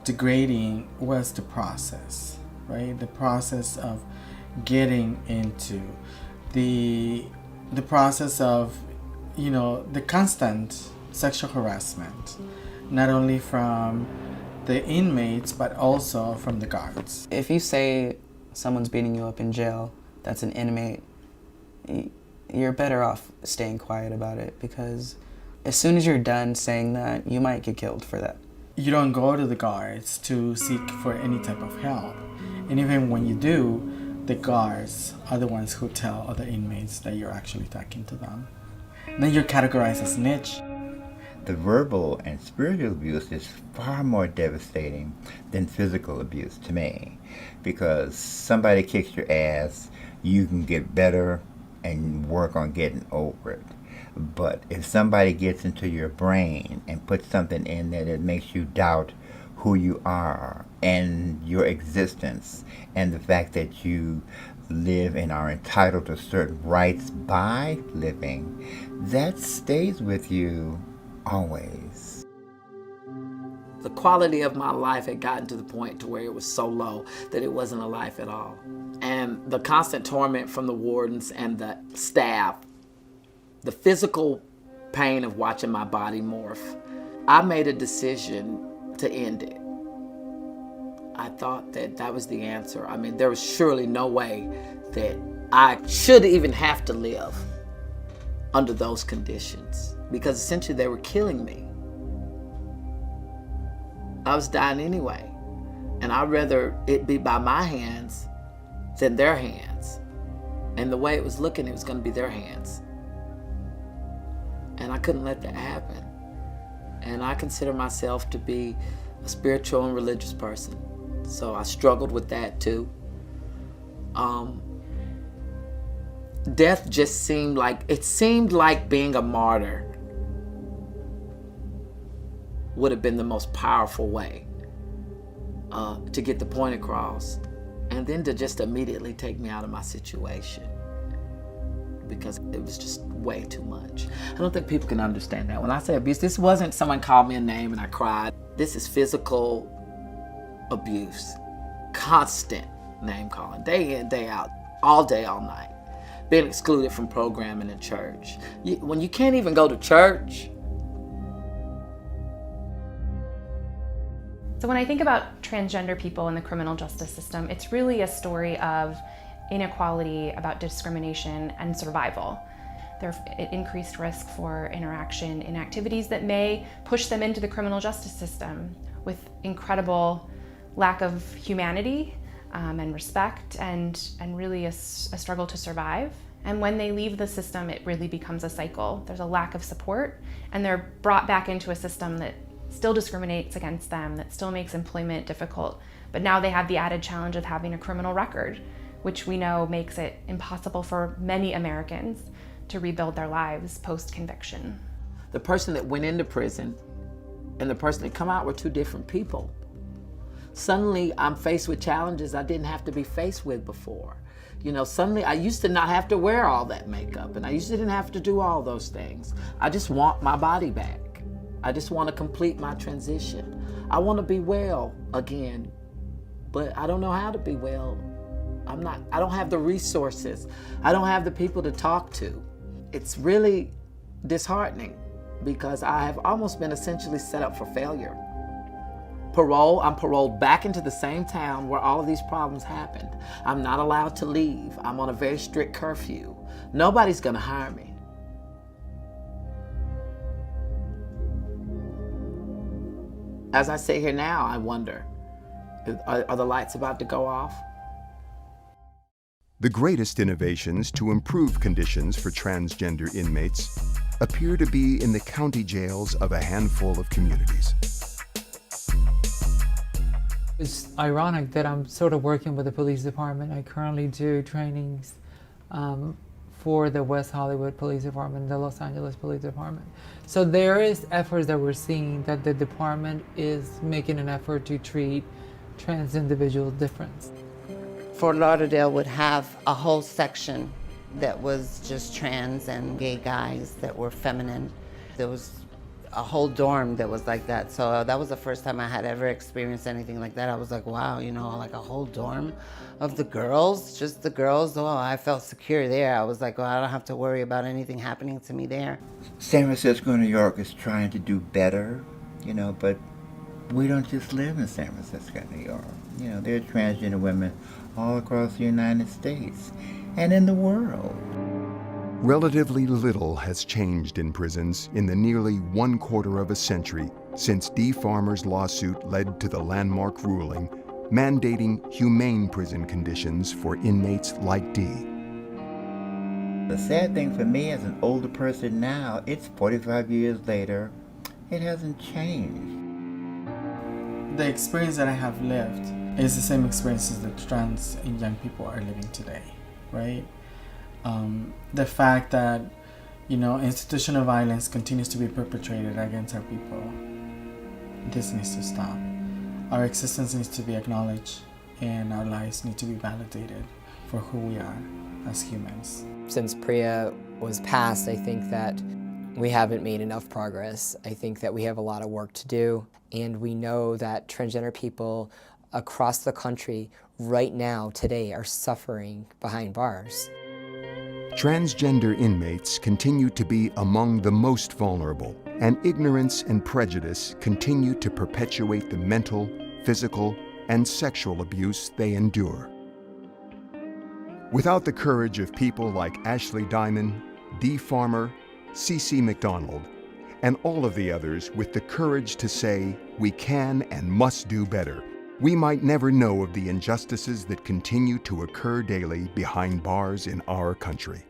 degrading was the process, right? The process of getting into the process of, the constant sexual harassment, not only from the inmates, but also from the guards. If you say someone's beating you up in jail, that's an inmate, you're better off staying quiet about it, because as soon as you're done saying that, you might get killed for that. You don't go to the guards to seek for any type of help. And even when you do, the guards are the ones who tell other inmates that you're actually talking to them. And then you're categorized as snitch. The verbal and spiritual abuse is far more devastating than physical abuse to me, because somebody kicks your ass, you can get better and work on getting over it. But if somebody gets into your brain and puts something in there that makes you doubt who you are and your existence and the fact that you live and are entitled to certain rights by living, that stays with you always. The quality of my life had gotten to the point to where it was so low that it wasn't a life at all. And the constant torment from the wardens and the staff the physical pain of watching my body morph, I made a decision to end it. I thought that that was the answer. I mean, there was surely no way that I should even have to live under those conditions, because essentially they were killing me. I was dying anyway, and I'd rather it be by my hands than their hands. And the way it was looking, it was going to be their hands. And I couldn't let that happen. And I consider myself to be a spiritual and religious person. So I struggled with that too. Death just seemed like being a martyr would have been the most powerful way to get the point across, and then to just immediately take me out of my situation, because it was just way too much. I don't think people can understand that. When I say abuse, this wasn't someone called me a name and I cried. This is physical abuse, constant name calling, day in, day out, all day, all night, being excluded from programming in church. When you can't even go to church. So when I think about transgender people in the criminal justice system, it's really a story of inequality, about discrimination and survival. There's increased risk for interaction in activities that may push them into the criminal justice system with incredible lack of humanity and respect, and really a struggle to survive. And when they leave the system, it really becomes a cycle. There's a lack of support, and they're brought back into a system that still discriminates against them, that still makes employment difficult. But now they have the added challenge of having a criminal record, which we know makes it impossible for many Americans to rebuild their lives post-conviction. The person that went into prison and the person that come out were two different people. Suddenly I'm faced with challenges I didn't have to be faced with before. You know, suddenly I used to not have to wear all that makeup, and I used to didn't have to do all those things. I just want my body back. I just want to complete my transition. I want to be well again, but I don't know how to be well. I don't have the resources. I don't have the people to talk to. It's really disheartening, because I have almost been essentially set up for failure. Parole, I'm paroled back into the same town where all of these problems happened. I'm not allowed to leave. I'm on a very strict curfew. Nobody's gonna hire me. As I sit here now, I wonder, are the lights about to go off? The greatest innovations to improve conditions for transgender inmates appear to be in the county jails of a handful of communities. It's ironic that I'm sort of working with the police department. I currently do trainings for the West Hollywood Police Department, the Los Angeles Police Department. So there is efforts that we're seeing that the department is making an effort to treat trans individuals different. Fort Lauderdale would have a whole section that was just trans and gay guys that were feminine. There was a whole dorm that was like that. So that was the first time I had ever experienced anything like that. I was like, wow, you know, like a whole dorm of the girls, just the girls. Oh, I felt secure there. I was like, well, I don't have to worry about anything happening to me there. San Francisco, New York is trying to do better, you know, but we don't just live in San Francisco, New York. You know, there are transgender women all across the United States and in the world. Relatively little has changed in prisons in the nearly 1/4 of a century since Dee Farmer's lawsuit led to the landmark ruling mandating humane prison conditions for inmates like Dee. The sad thing for me as an older person now, it's 45 years later, it hasn't changed. The experience that I have lived is the same experiences that trans and young people are living today, right? The fact that, you know, institutional violence continues to be perpetrated against our people, this needs to stop. Our existence needs to be acknowledged, and our lives need to be validated for who we are as humans. Since PREA was passed, I think that we haven't made enough progress. I think that we have a lot of work to do, and we know that transgender people across the country right now, today, are suffering behind bars. Transgender inmates continue to be among the most vulnerable, and ignorance and prejudice continue to perpetuate the mental, physical, and sexual abuse they endure. Without the courage of people like Ashley Diamond, Dee Farmer, C.C. McDonald, and all of the others with the courage to say we can and must do better, we might never know of the injustices that continue to occur daily behind bars in our country.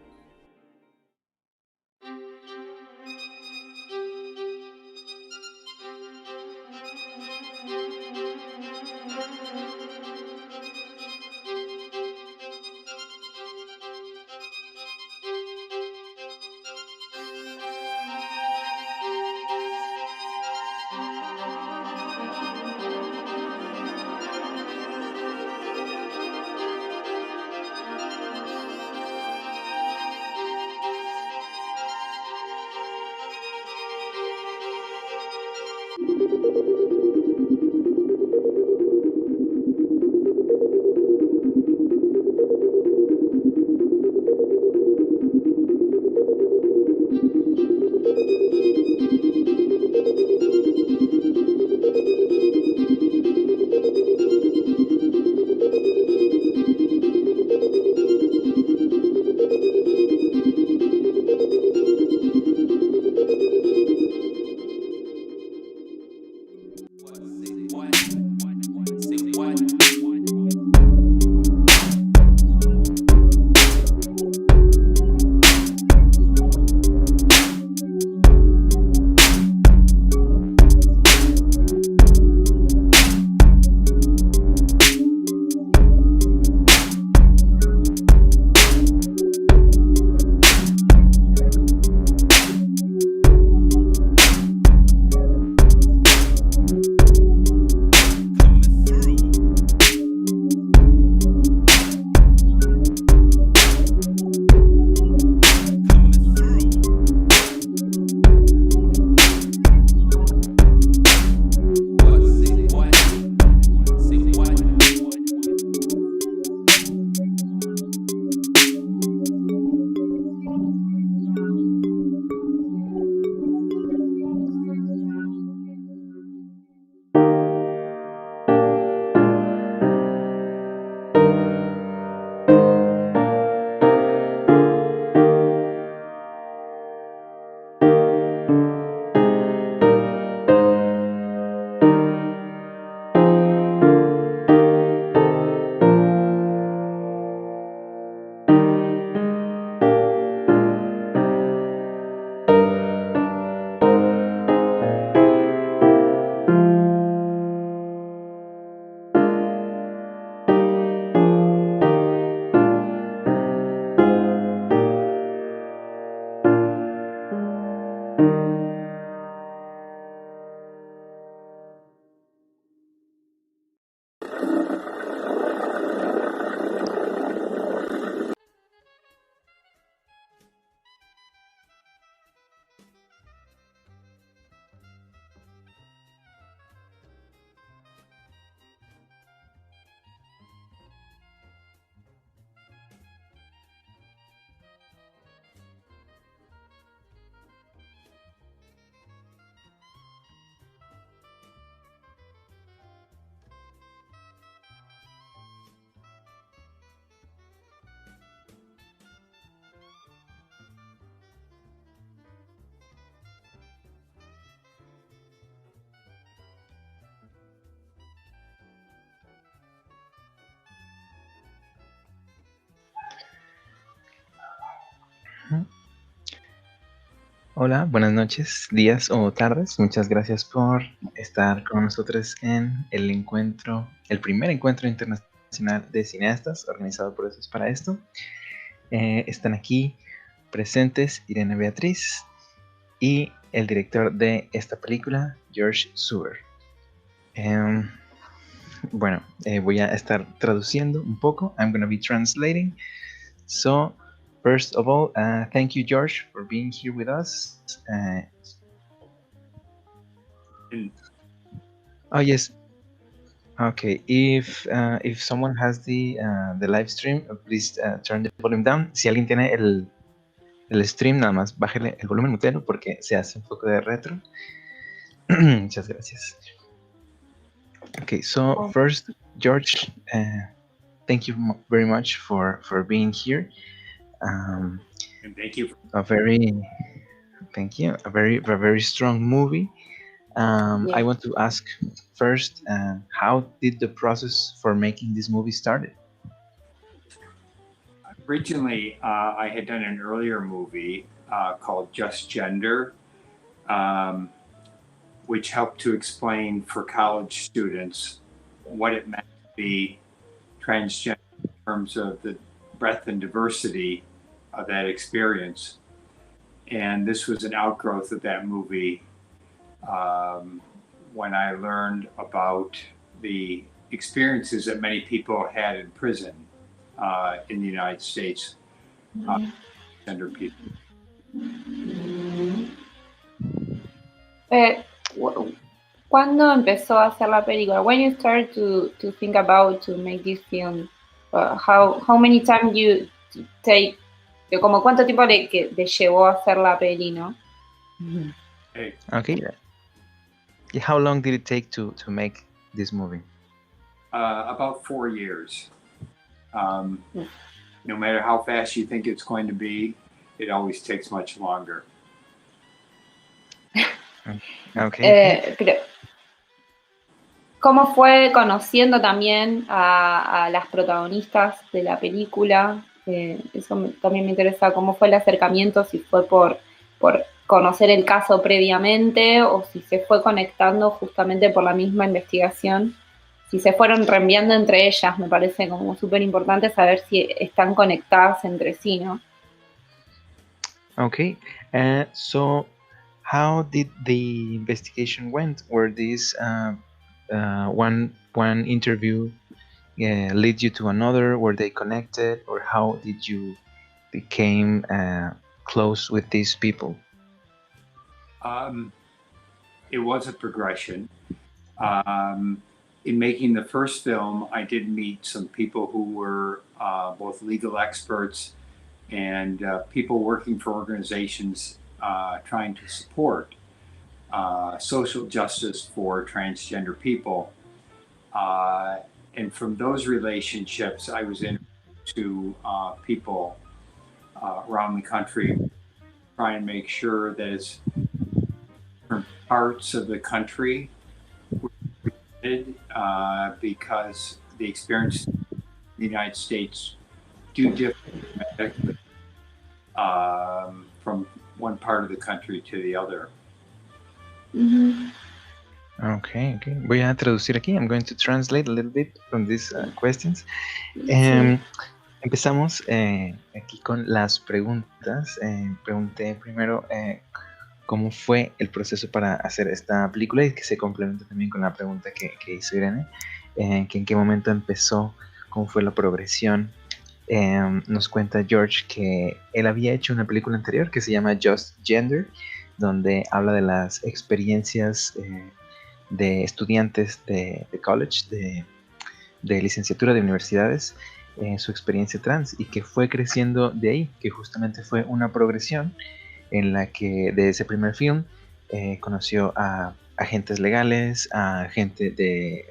Hola, buenas noches, días o tardes. Muchas gracias por estar con nosotros en el primer encuentro internacional de cineastas organizado por Eso es para esto. Están aquí presentes Irene Beatriz y el director de esta película, George Suber. Voy a estar traduciendo un poco. I'm going to be translating. So, first of all, thank you, George, for being here with us. Oh yes. Okay. If someone has the live stream, please turn the volume down. Si alguien tiene el stream, nada más bájele el volumen entero porque se hace un poco de retro. Muchas gracias. Okay, so first, George, thank you very much for being here. And thank you. Thank you. A very strong movie. I want to ask first, how did the process for making this movie started? Originally, I had done an earlier movie called Just Gender, which helped to explain for college students what it meant to be transgender in terms of the breadth and diversity of that experience. And this was an outgrowth of that movie when I learned about the experiences that many people had in prison in the United States, gender people. ¿Cuándo empezó a hacer la película? When you started to think about to make this film, how many time you take, como cuánto tiempo le llevó a hacer la peli, ¿no? Okay. How long did it take to make this movie? About 4 years. No matter how fast you think it's going to be, it always takes much longer. Okay. ¿Cómo fue conociendo también a las protagonistas de la película? Eso también me interesa, ¿cómo fue el acercamiento? Si fue por conocer el caso previamente o si se fue conectando justamente por la misma investigación. Si se fueron reenviando entre ellas, me parece como súper importante saber si están conectadas entre sí, ¿no? Okay, so how did the investigation went? Were these one interview lead you to another? Were they connected, or how did you became close with these people? It was a progression. In making the first film, I did meet some people who were both legal experts and people working for organizations trying to support social justice for transgender people. And from those relationships, I was introduced to people around the country, trying to make sure that it's different parts of the country were represented, because the experiences in the United States do differ dramatically from one part of the country to the other. Okay. Voy a traducir aquí. I'm going to translate a little bit from these questions. Empezamos aquí con las preguntas. Pregunté primero cómo fue el proceso para hacer esta película y que se complementa también con la pregunta que hizo Irene, que en qué momento empezó, cómo fue la progresión. Nos cuenta George que él había hecho una película anterior que se llama Just Gender, donde habla de las experiencias de estudiantes de college, de licenciatura de universidades, su experiencia trans, y que fue creciendo de ahí, que justamente fue una progresión en la que de ese primer film conoció a agentes legales, a gente de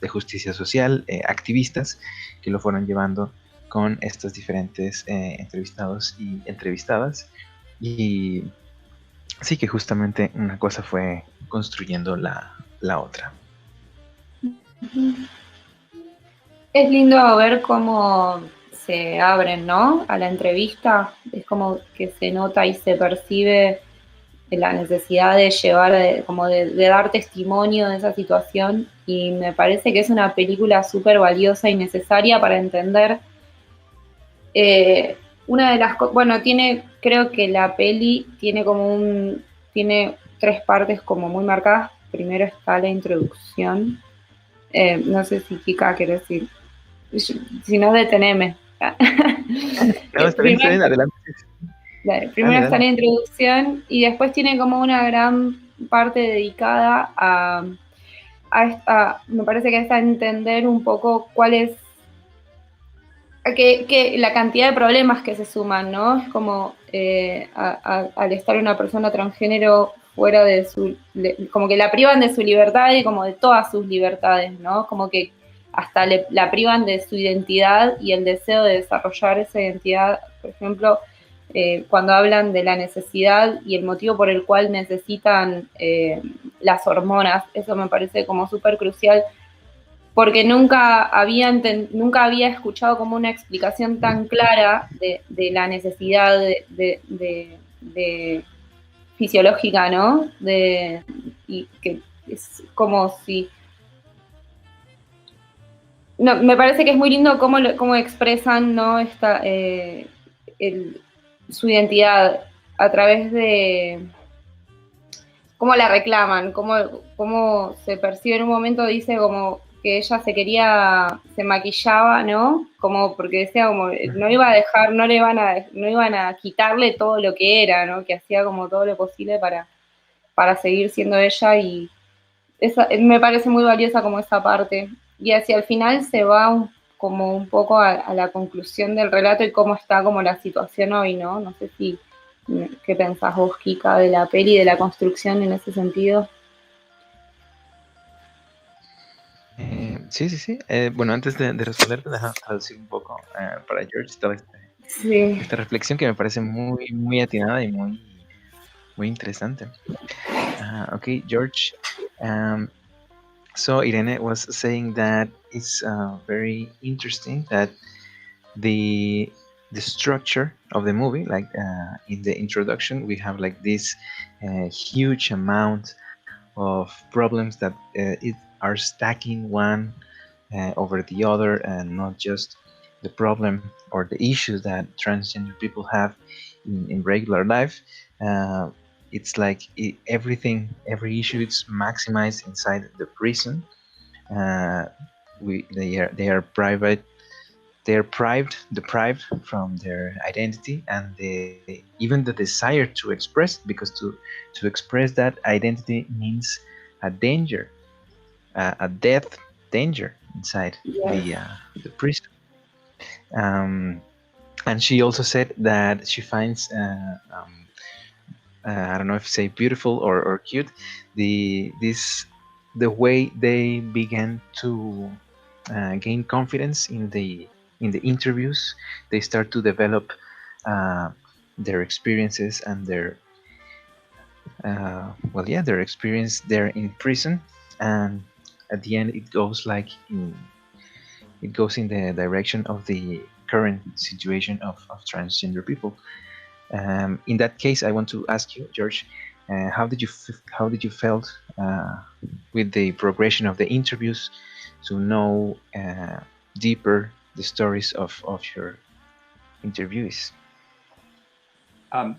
justicia social, activistas que lo fueron llevando con estos diferentes entrevistados y entrevistadas, y sí que justamente una cosa fue construyendo la otra. Es lindo ver cómo se abren, ¿no? A la entrevista. Es como que se nota y se percibe la necesidad de llevar, como de dar testimonio de esa situación. Y me parece que es una película súper valiosa y necesaria para entender. Una de las cosas, bueno, creo que la peli tiene 3 partes como muy marcadas. Primero está la introducción. No sé si Kika quiere decir. Si no, deteneme. No, está bien, adelante. Primero está la introducción y después tiene como una gran parte dedicada a me parece que es a entender un poco cuál es que la cantidad de problemas que se suman, ¿no? Es como al estar una persona transgénero fuera de como que la privan de su libertad y como de todas sus libertades, ¿no? Como que hasta la privan de su identidad y el deseo de desarrollar esa identidad. Por ejemplo, cuando hablan de la necesidad y el motivo por el cual necesitan las hormonas, eso me parece como súper crucial, porque nunca había escuchado como una explicación tan clara de la necesidad de fisiológica, ¿no? Y que es como si... No, me parece que es muy lindo cómo expresan, ¿no? Su identidad a través de cómo la reclaman, cómo se percibe en un momento, dice como que ella se maquillaba, ¿no? Como porque decía como no iba a dejar, no iban a quitarle todo lo que era, ¿no? Que hacía como todo lo posible para seguir siendo ella, y me parece muy valiosa como esa parte. Y hacia el final se va como un poco a la conclusión del relato y cómo está como la situación hoy, ¿no? No sé qué pensás vos, Kika, de la peli, de la construcción en ese sentido. Sí. Bueno, antes de responderte, déjame traducir un poco para George toda esta reflexión que me parece muy, muy atinada y muy, muy interesante. Okay, George. So Irene was saying that it's very interesting that the structure of the movie, like in the introduction, we have like this huge amount of problems that are stacking one over the other, and not just the problem or the issues that transgender people have in regular life. It's like every issue is maximized inside the prison. They are deprived from their identity, and even the desire to express, because to express that identity means a danger, a death danger inside the prison. And she also said that she finds I don't know if say beautiful or cute the way they began to gain confidence in the interviews. They start to develop their experiences and their their experience there in prison, and at the end it goes in the direction of the current situation of transgender people. In that case, I want to ask you, George, how did you felt with the progression of the interviews to know deeper the stories of your interviewees? I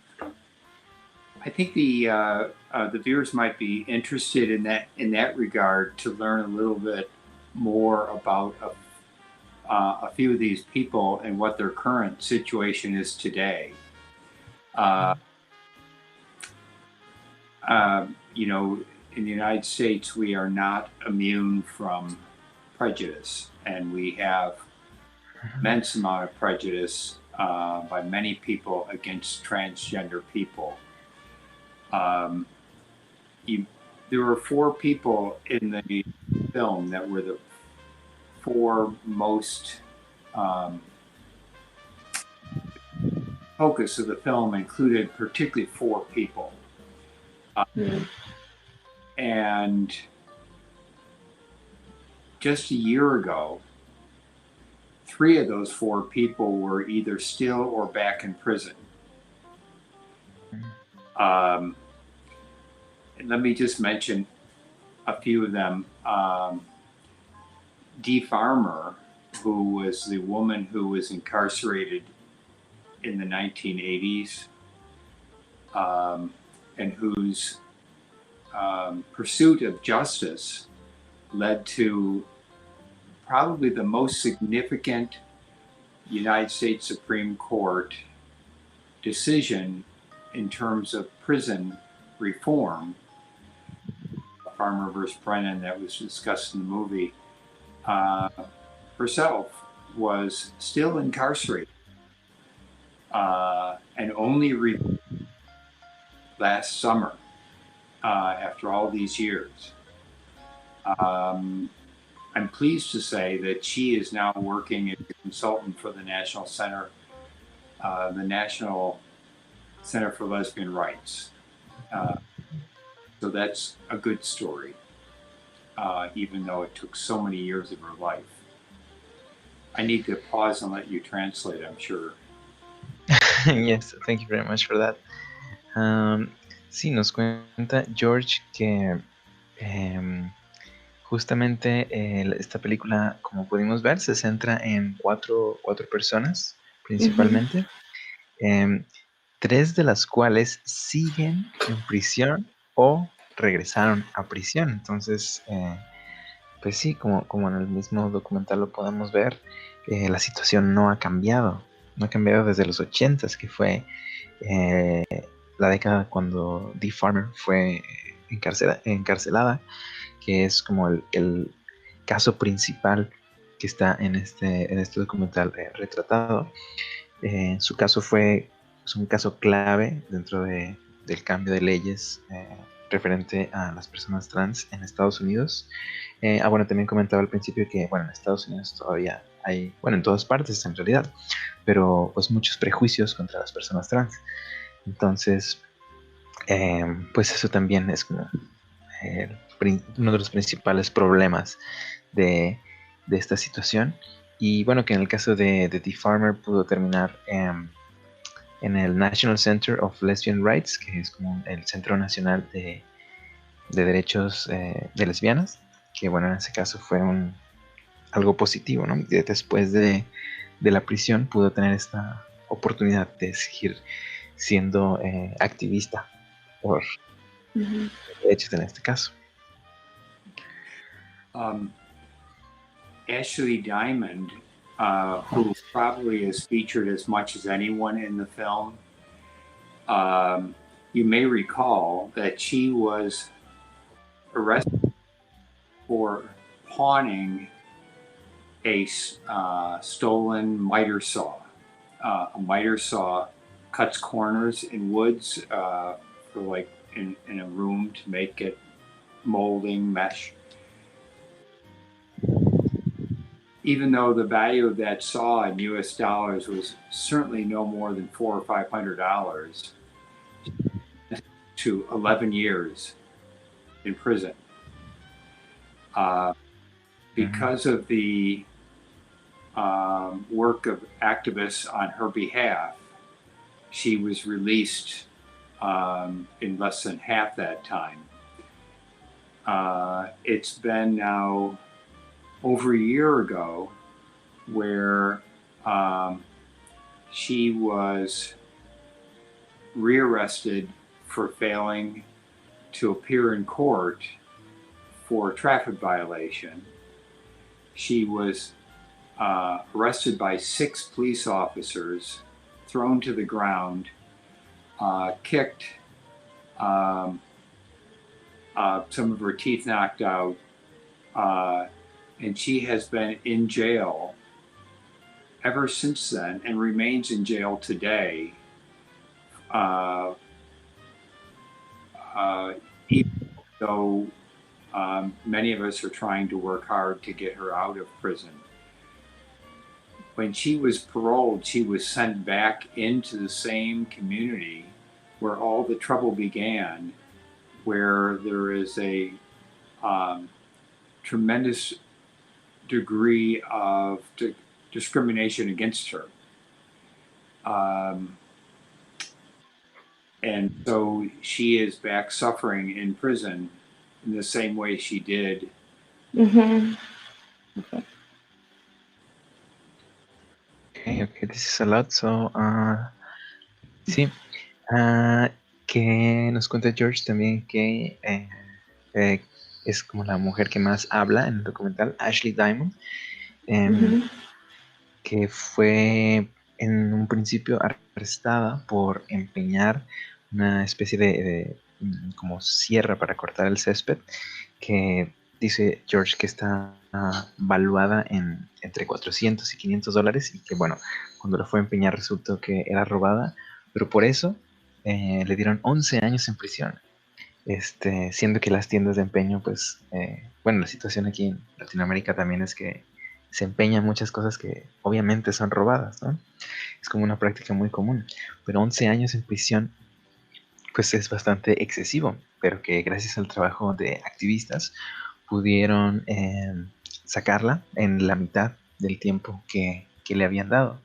think the viewers might be interested in that regard, to learn a little bit more about a few of these people and what their current situation is today. You know, in the United States, we are not immune from prejudice, and we have immense amount of prejudice by many people against transgender people. There were 4 people in the film that were the 4 most focus of the film, included particularly 4 people. And just a year ago, 3 of those 4 people were either still or back in prison. And let me just mention a few of them. Dee Farmer, who was the woman who was incarcerated in the 1980s, and whose pursuit of justice led to probably the most significant United States Supreme Court decision in terms of prison reform, Farmer versus Brennan, that was discussed in the movie, herself was still incarcerated. and only last summer after all these years. I'm pleased to say that she is now working as a consultant for the National Center for Lesbian Rights. So that's a good story, even though it took so many years of her life. I need to pause and let you translate, I'm sure. Yes, thank you very much for that. Sí, nos cuenta George que justamente esta película, como pudimos ver, se centra en cuatro personas principalmente, tres de las cuales siguen en prisión o regresaron a prisión. Entonces, pues sí, como en el mismo documental lo podemos ver, la situación no ha cambiado desde los 80s, que fue la década cuando Dee Farmer fue encarcelada, que es como el caso principal que está en este documental retratado. Su caso es un caso clave dentro del cambio de leyes referente a las personas trans en Estados Unidos. Bueno, también comentaba al principio que, bueno, en Estados Unidos todavía hay, bueno, en todas partes en realidad, pero pues muchos prejuicios contra las personas trans. Entonces, pues eso también es como uno de los principales problemas de esta situación. Y bueno, que en el caso de Dee Farmer pudo terminar en el National Center of Lesbian Rights, que es como el Centro Nacional de Derechos de Lesbianas, que bueno, en ese caso fue algo positivo, ¿no? Y después de la prisión pudo tener esta oportunidad de seguir siendo activista por derechos en este caso. Ashley Diamond, who probably is featured as much as anyone in the film, you may recall that she was arrested for pawning a stolen miter saw. A miter saw cuts corners in woods for like in a room to make it molding mesh. Even though the value of that saw in US dollars was certainly no more than $400 or $500, to 11 years in prison. Because of the work of activists on her behalf, she was released in less than half that time. It's been now over a year ago where she was rearrested for failing to appear in court for a traffic violation. She was arrested by 6 police officers, thrown to the ground, kicked, some of her teeth knocked out, and she has been in jail ever since then and remains in jail today. Even though many of us are trying to work hard to get her out of prison. When she was paroled, she was sent back into the same community where all the trouble began, where there is a tremendous degree of discrimination against her. And so she is back suffering in prison in the same way she did. Okay, this is a lot. So, sí, que nos cuenta George también que es como la mujer que más habla en el documental, Ashley Diamond, que fue en un principio arrestada por empeñar una especie de como sierra para cortar el césped, que dice George que está valuada en entre $400 y $500 y que bueno, cuando la fue a empeñar resultó que era robada, pero por eso le dieron 11 años en prisión. Siendo que las tiendas de empeño, pues, bueno, la situación aquí en Latinoamérica también es que se empeñan muchas cosas que obviamente son robadas, ¿no? Es como una práctica muy común, pero 11 años en prisión, pues es bastante excesivo, pero que gracias al trabajo de activistas pudieron sacarla en la mitad del tiempo que le habían dado.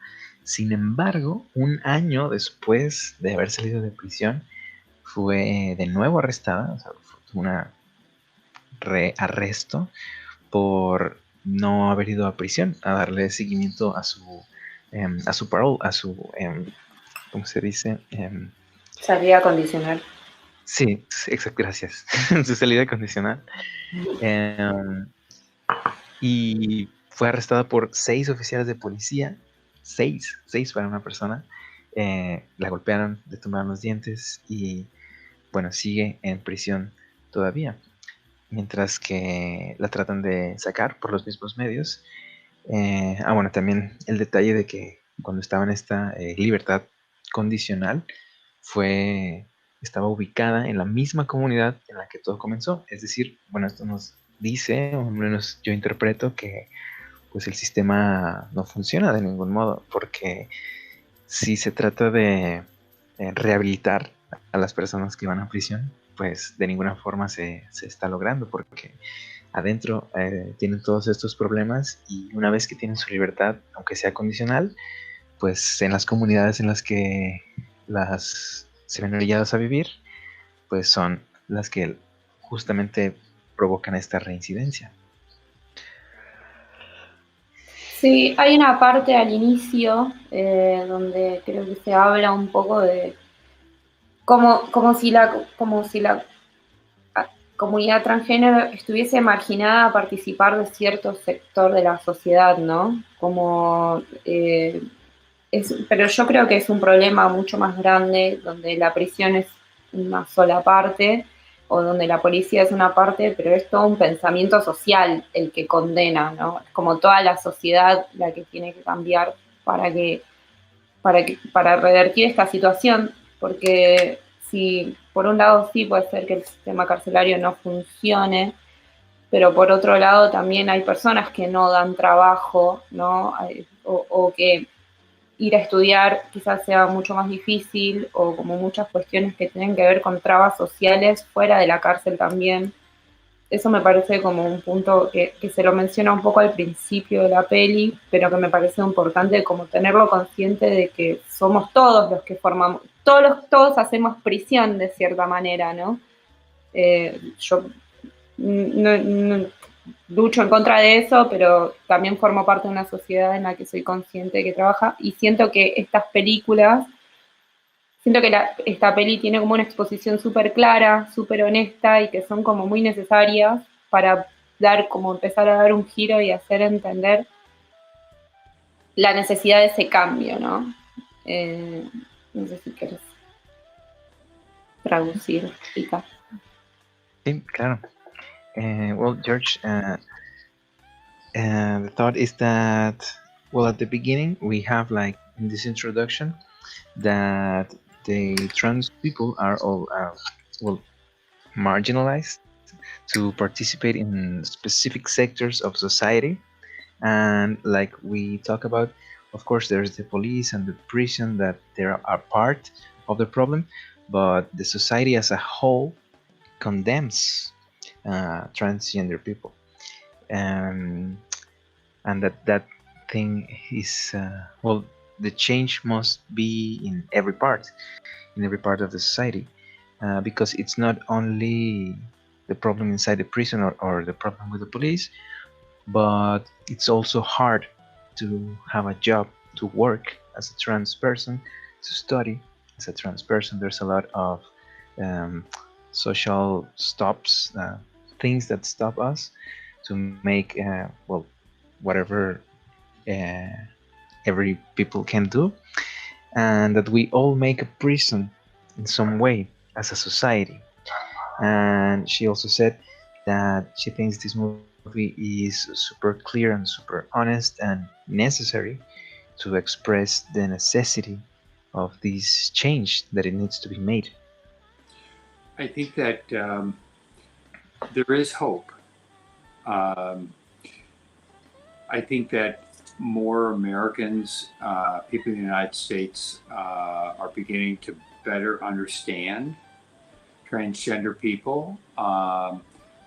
Sin embargo, un año después de haber salido de prisión, fue de nuevo arrestada, o sea, fue una rearresto por no haber ido a prisión, a darle seguimiento a su parole, ¿cómo se dice? Salida condicional. Sí, exacto, gracias. Su salida condicional. Y fue arrestada por 6 oficiales de policía, 6 para una persona. La golpearon, le tumbaron los dientes y bueno, sigue en prisión todavía, mientras que la tratan de sacar por los mismos medios. Bueno, también el detalle de que cuando estaba en esta libertad condicional, estaba ubicada en la misma comunidad en la que todo comenzó. Es decir, bueno, esto nos dice, o al menos yo interpreto que pues el sistema no funciona de ningún modo, porque si se trata de rehabilitar a las personas que van a prisión, pues de ninguna forma se está logrando, porque adentro tienen todos estos problemas y una vez que tienen su libertad, aunque sea condicional, pues en las comunidades en las que se ven orilladas a vivir, pues son las que justamente provocan esta reincidencia. Sí, hay una parte al inicio donde creo que se habla un poco de como si la comunidad transgénero estuviese marginada a participar de cierto sector de la sociedad, ¿no? Pero yo creo que es un problema mucho más grande, donde la prisión es una sola parte, o donde la policía es una parte, pero es todo un pensamiento social el que condena, ¿no? Es como toda la sociedad la que tiene que cambiar para revertir esta situación, porque si por un lado sí puede ser que el sistema carcelario no funcione, pero por otro lado también hay personas que no dan trabajo, ¿no? O que ir a estudiar quizás sea mucho más difícil, o como muchas cuestiones que tienen que ver con trabas sociales fuera de la cárcel también. Eso me parece como un punto que se lo menciona un poco al principio de la peli, pero que me parece importante como tenerlo consciente de que somos todos los que formamos, todos hacemos prisión de cierta manera, ¿no? Yo no lucho en contra de eso, pero también formo parte de una sociedad en la que soy consciente de que trabaja, y siento que esta peli tiene como una exposición súper clara, súper honesta, y que son como muy necesarias para empezar a dar un giro y hacer entender la necesidad de ese cambio, ¿no? No sé si quieres traducir, explicar. Sí, claro. Well, George, the thought is that, well, at the beginning, we have like in this introduction that the trans people are all, well, marginalized to participate in specific sectors of society. And like we talk about, of course, there's the police and the prison that they are part of the problem, but the society as a whole condemns transgender people, and that thing is well, the change must be in every part of the society, because it's not only the problem inside the prison or the problem with the police, but it's also hard to have a job, to work as a trans person, to study as a trans person. There's a lot of social stops, things that stop us to make well, whatever every people can do, and that we all make a prison in some way as a society. And she also said that she thinks this movie is super clear and super honest and necessary to express the necessity of this change that it needs to be made. I think that there is hope. I think that more Americans, people in the United States, are beginning to better understand transgender people,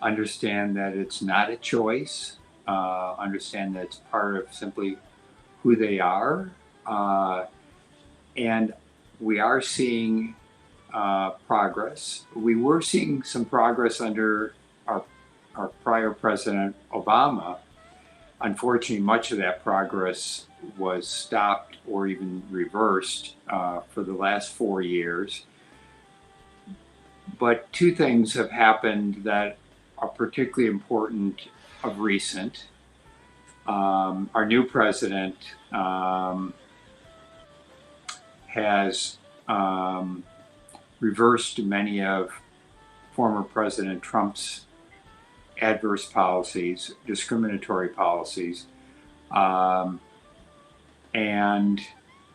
understand that it's not a choice, understand that it's part of simply who they are. And we are seeing progress. We were seeing some progress under our prior President Obama. Unfortunately, much of that progress was stopped or even reversed for the last 4 years. But two things have happened that are particularly important of recent. Our new president has reversed many of former President Trump's adverse policies, discriminatory policies, and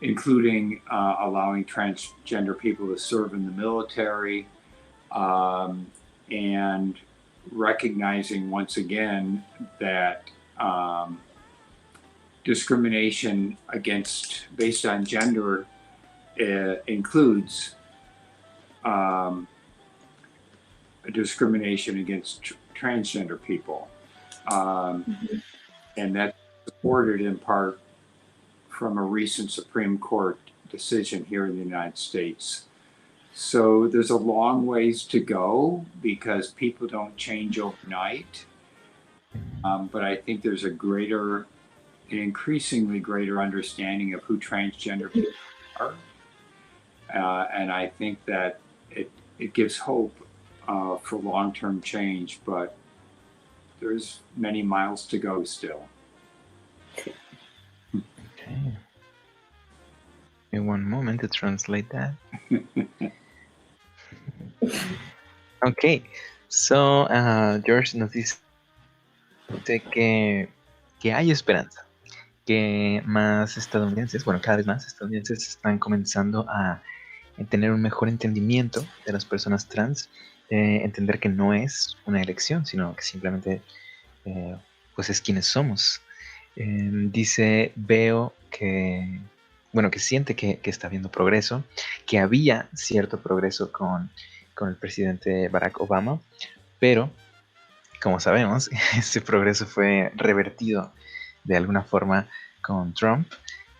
including allowing transgender people to serve in the military, and recognizing once again that discrimination based on gender includes discrimination against transgender people, and that's supported in part from a recent Supreme Court decision here in the United States. So there's a long ways to go because people don't change overnight, but I think there's an increasingly greater understanding of who transgender people are, and I think that it gives hope for long-term change, but there's many miles to go still. Okay. In one moment to translate that. Okay, so George nos dice que hay esperanza, que más estadounidenses, bueno, cada vez más estadounidenses están comenzando a tener un mejor entendimiento de las personas trans, entender que no es una elección, sino que simplemente pues es quienes somos. Dice, veo que, bueno, que siente que está habiendo progreso, que había cierto progreso con el presidente Barack Obama, pero como sabemos, ese progreso fue revertido de alguna forma con Trump.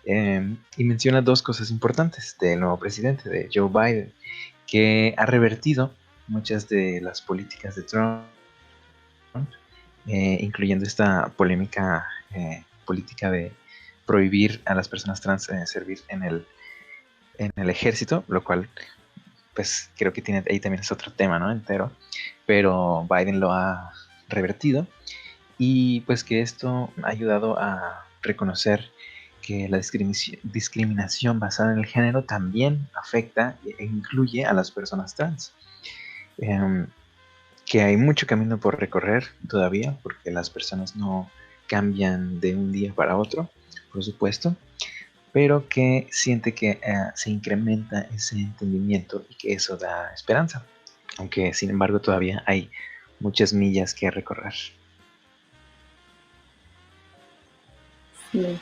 Y menciona dos cosas importantes del nuevo presidente, de Joe Biden, que ha revertido muchas de las políticas de Trump, incluyendo esta polémica política de prohibir a las personas trans servir en el ejército, lo cual pues creo que tiene ahí también es otro tema, ¿no? Entero, pero Biden lo ha revertido y pues que esto ha ayudado a reconocer que la discriminación basada en el género también afecta e incluye a las personas trans. Que hay mucho camino por recorrer todavía, porque las personas no cambian de un día para otro, por supuesto, pero que siente que se incrementa ese entendimiento y que eso da esperanza, aunque sin embargo todavía hay muchas millas que recorrer. Sí.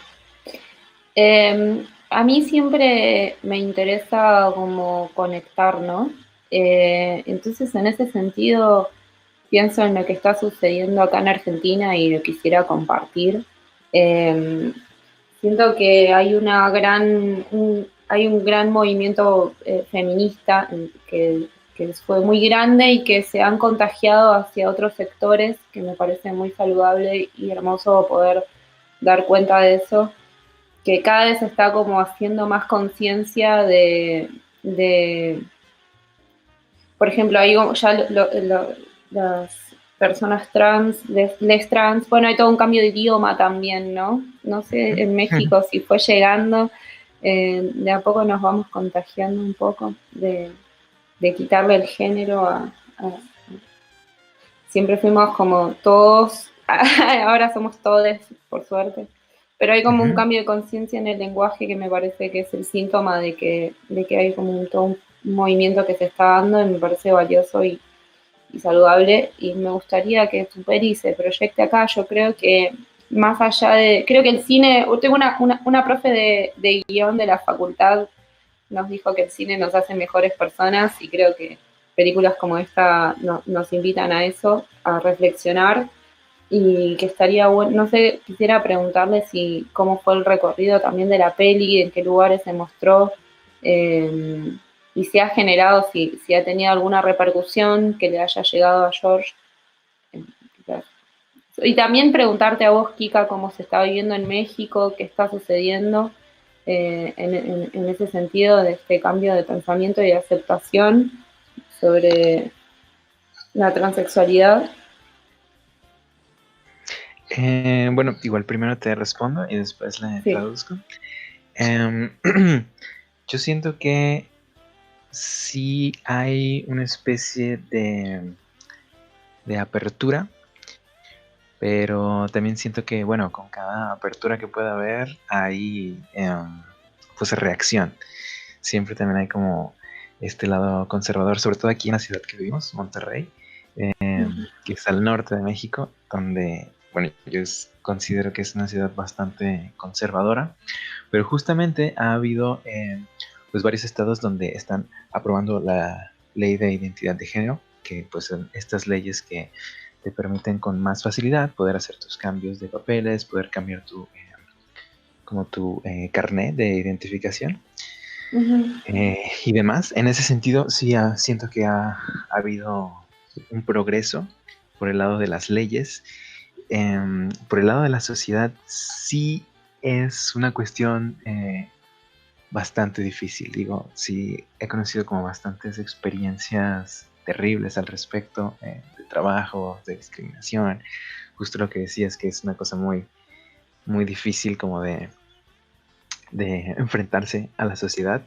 A mí siempre me interesa como conectar, ¿no? Entonces, en ese sentido, pienso en lo que está sucediendo acá en Argentina y lo quisiera compartir. Siento que hay hay un gran movimiento feminista que fue muy grande y que se han contagiado hacia otros sectores, que me parece muy saludable y hermoso poder dar cuenta de eso, que cada vez está como haciendo más conciencia de, por ejemplo, ahí ya las personas trans, les trans, bueno, hay todo un cambio de idioma también, ¿no? No sé, en México si fue llegando, de a poco nos vamos contagiando un poco de quitarle el género siempre fuimos como todos, ahora somos todes, por suerte, pero hay como un cambio de conciencia en el lenguaje que me parece que es el síntoma de que hay como todo un movimiento que se está dando y me parece valioso y saludable, y me gustaría que tu peli se proyecte acá. Yo creo que más allá creo que el cine, tengo una profe de guión de la facultad, nos dijo que el cine nos hace mejores personas, y creo que películas como esta nos invitan a eso, a reflexionar, y que estaría bueno, no sé, quisiera preguntarle cómo fue el recorrido también de la peli, en qué lugares se mostró, y si ha generado, si ha tenido alguna repercusión que le haya llegado a George. Y también preguntarte a vos, Kika, cómo se está viviendo en México, qué está sucediendo en ese sentido de este cambio de pensamiento y de aceptación sobre la transexualidad. Bueno, igual primero te respondo y después le traduzco. Yo siento que sí hay una especie de apertura, pero también siento que, bueno, con cada apertura que pueda haber hay pues reacción. Siempre también hay como este lado conservador, sobre todo aquí en la ciudad que vivimos, Monterrey, que es al norte de México, donde, bueno, yo considero que es una ciudad bastante conservadora, pero justamente ha habido pues varios estados donde están aprobando la ley de identidad de género, que pues son estas leyes que te permiten con más facilidad poder hacer tus cambios de papeles, poder cambiar tu carnet de identificación. Y demás. En ese sentido, sí siento que ha habido un progreso por el lado de las leyes. Por el lado de la sociedad, sí es una cuestión bastante difícil. Digo, sí he conocido como bastantes experiencias terribles al respecto, de trabajo, de discriminación. Justo lo que decías, que es una cosa muy, muy difícil como de enfrentarse a la sociedad,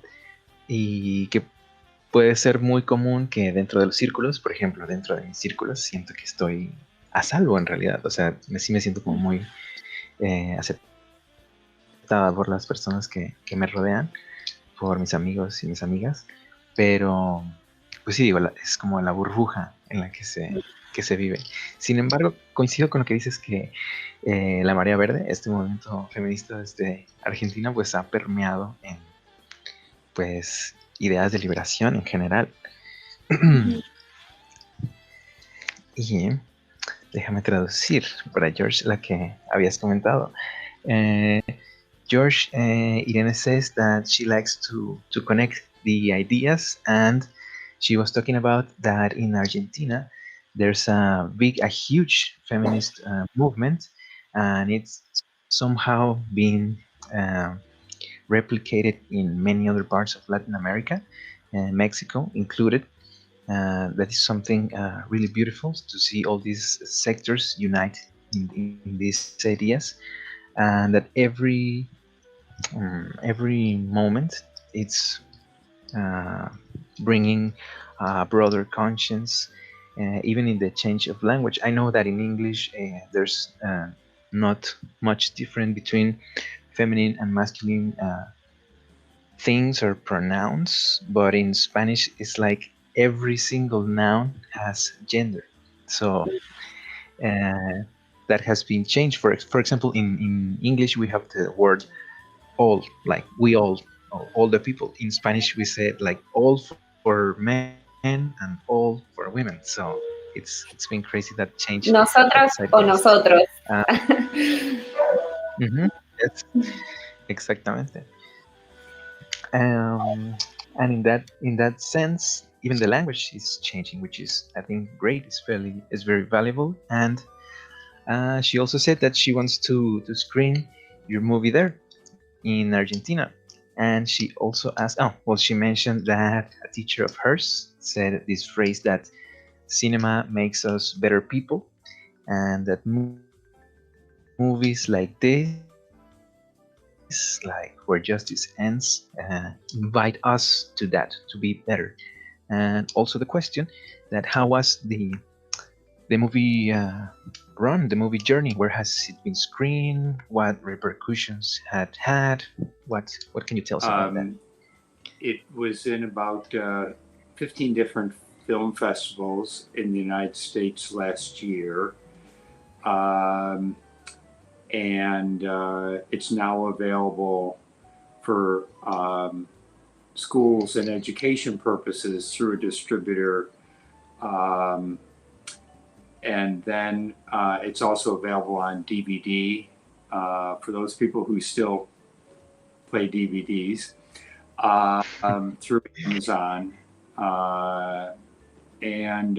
y que puede ser muy común que dentro de los círculos, por ejemplo, dentro de mis círculos, siento que estoy a salvo en realidad. O sea, sí me siento como muy aceptada por las personas que me rodean, por mis amigos y mis amigas, pero pues sí, digo, es como la burbuja en la que se vive. Sin embargo, coincido con lo que dices, que la marea verde, este movimiento feminista desde Argentina, pues ha permeado en pues ideas de liberación en general. Y déjame traducir para George la que habías comentado. George, Irene says that she likes to connect the ideas, and she was talking about that in Argentina there's a huge feminist movement, and it's somehow being replicated in many other parts of Latin America, Mexico included. That is something really beautiful to see all these sectors unite in these ideas, and that every moment it's bringing a broader conscience, even in the change of language. I know that in English there's not much different between feminine and masculine things or pronouns, but in Spanish it's like every single noun has gender. So that has been changed. For example, in English we have the word all, like we all the people. In Spanish we say like all for men and all for women. So it's been crazy, that change. Nosotras o nosotros. Yes, exactamente. And in that sense, even the language is changing, which is, I think, great. It's very valuable. And she also said that she wants to screen your movie there in Argentina. And she also asked, she mentioned that a teacher of hers said this phrase, that cinema makes us better people, and that movies like this, like Where Justice Ends, invite us to that, to be better. And also the question that how was the the movie run, the movie journey? Where has it been screened? What repercussions had? What can you tell us about that? It was in about 15 different film festivals in the United States last year. And it's now available for schools and education purposes through a distributor. And then it's also available on DVD for those people who still play DVDs through Amazon. And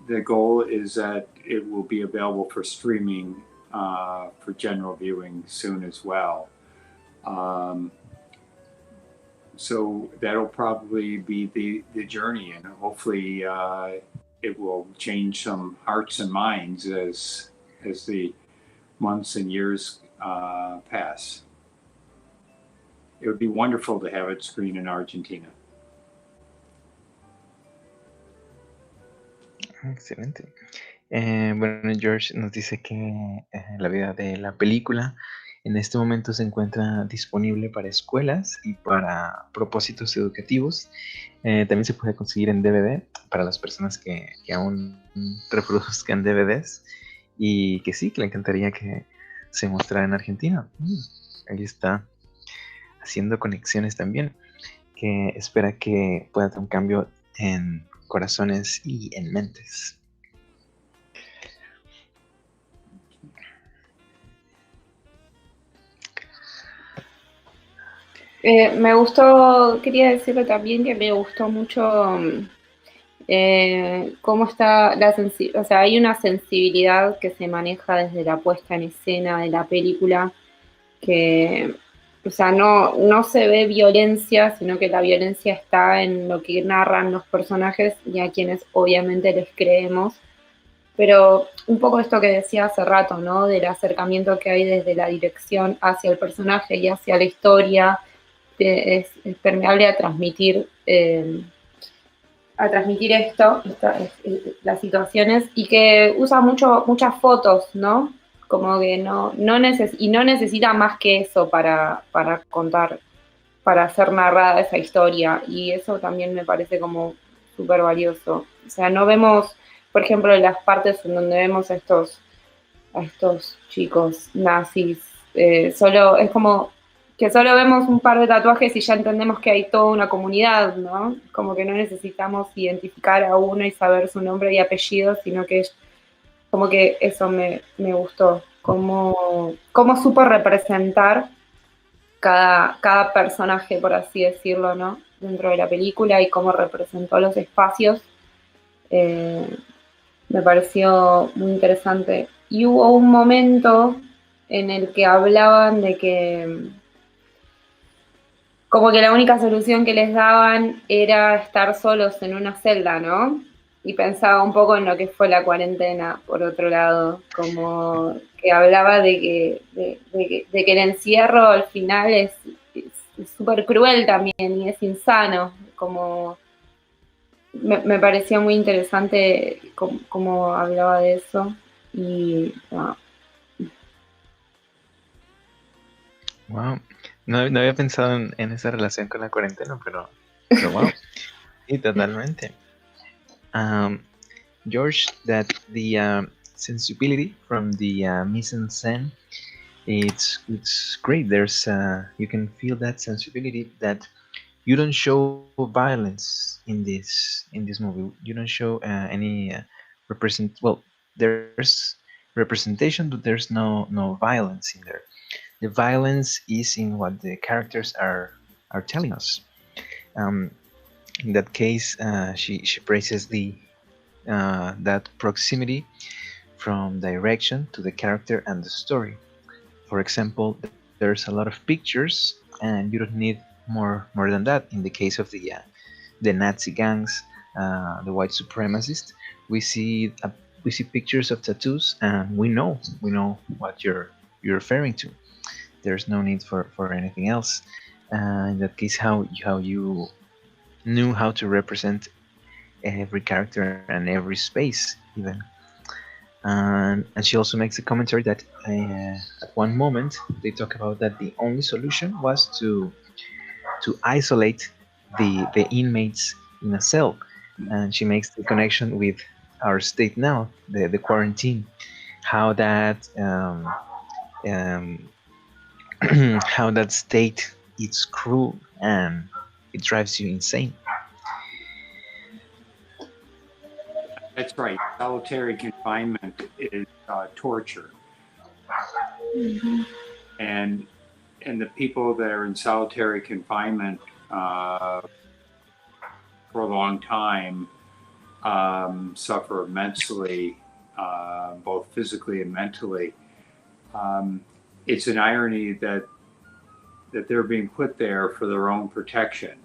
the goal is that it will be available for streaming for general viewing soon as well. So that'll probably be the journey, and hopefully it will change some hearts and minds as the months and years pass. It would be wonderful to have it screened in Argentina. Excelente. Bueno, George nos dice que la vida de la película en este momento se encuentra disponible para escuelas y para propósitos educativos. También se puede conseguir en DVD para las personas que aún reproduzcan DVDs y que sí, que le encantaría que se mostrara en Argentina. Ahí está, haciendo conexiones también, que espera que pueda tener un cambio en corazones y en mentes. Me gustó, quería decirle también que me gustó mucho cómo está la sensibilidad, o sea, hay una sensibilidad que se maneja desde la puesta en escena de la película, que, o sea, no se ve violencia, sino que la violencia está en lo que narran los personajes y a quienes obviamente les creemos. Pero un poco esto que decía hace rato, ¿no? Del acercamiento que hay desde la dirección hacia el personaje y hacia la historia, es permeable a transmitir esto, las situaciones, y que usa muchas fotos, ¿no? Como que no necesita más que eso para contar, para hacer narrada esa historia, y eso también me parece como súper valioso. O sea, no vemos, por ejemplo, las partes en donde vemos a estos chicos nazis, solo es como que solo vemos un par de tatuajes y ya entendemos que hay toda una comunidad, ¿no? Como que no necesitamos identificar a uno y saber su nombre y apellido, sino que como que eso me gustó, cómo supo representar cada personaje, por así decirlo, ¿no? Dentro de la película, y cómo representó los espacios. Me pareció muy interesante. Y hubo un momento en el que hablaban de que como que la única solución que les daban era estar solos en una celda, ¿no? Y pensaba un poco en lo que fue la cuarentena, por otro lado, como que hablaba de que el encierro al final es súper cruel también y es insano, como me pareció muy interesante cómo hablaba de eso y Wow, no había pensado en esa relación con la cuarentena, pero wow, sí, totalmente. George, that the sensibility from the mise-en-scène, it's great. There's you can feel that sensibility, that you don't show violence in this movie. You don't show any there's representation, but there's no violence in there. The violence is in what the characters are telling us. In that case, she praises that proximity from direction to the character and the story. For example, there's a lot of pictures, and you don't need more than that. In the case of the Nazi gangs, the white supremacists, we see pictures of tattoos, and we know what you're referring to. There's no need for anything else. In that case, how you knew how to represent every character and every space, even And she also makes a commentary that at one moment they talk about that the only solution was to isolate the inmates in a cell, and she makes the connection with our state now, the quarantine, how that how that state is cruel and it drives you insane. That's right. Solitary confinement is torture. And the people that are in solitary confinement for a long time suffer immensely, both physically and mentally. It's an irony that they're being put there for their own protection.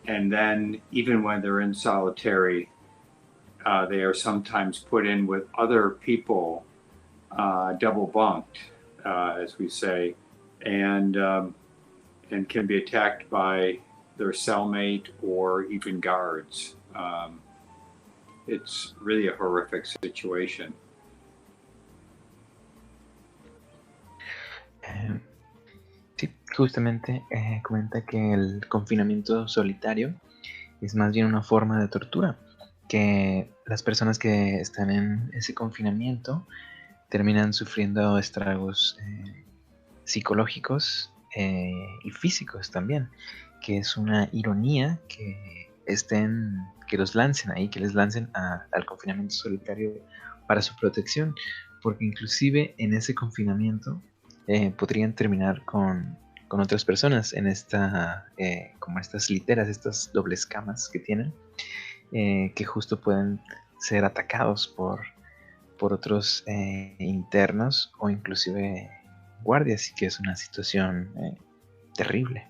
And then even when they're in solitary, they are sometimes put in with other people, double bunked, as we say, and can be attacked by their cellmate or even guards. It's really a horrific situation. Sí, justamente comenta que el confinamiento solitario es más bien una forma de tortura, que las personas que están en ese confinamiento terminan sufriendo estragos psicológicos y físicos también, que es una ironía que los lancen ahí, que les lancen al confinamiento solitario para su protección, porque inclusive en ese confinamiento podrían terminar con otras personas en como estas literas, estas dobles camas que tienen, que justo pueden ser atacados por otros internos o inclusive guardias, y que es una situación terrible.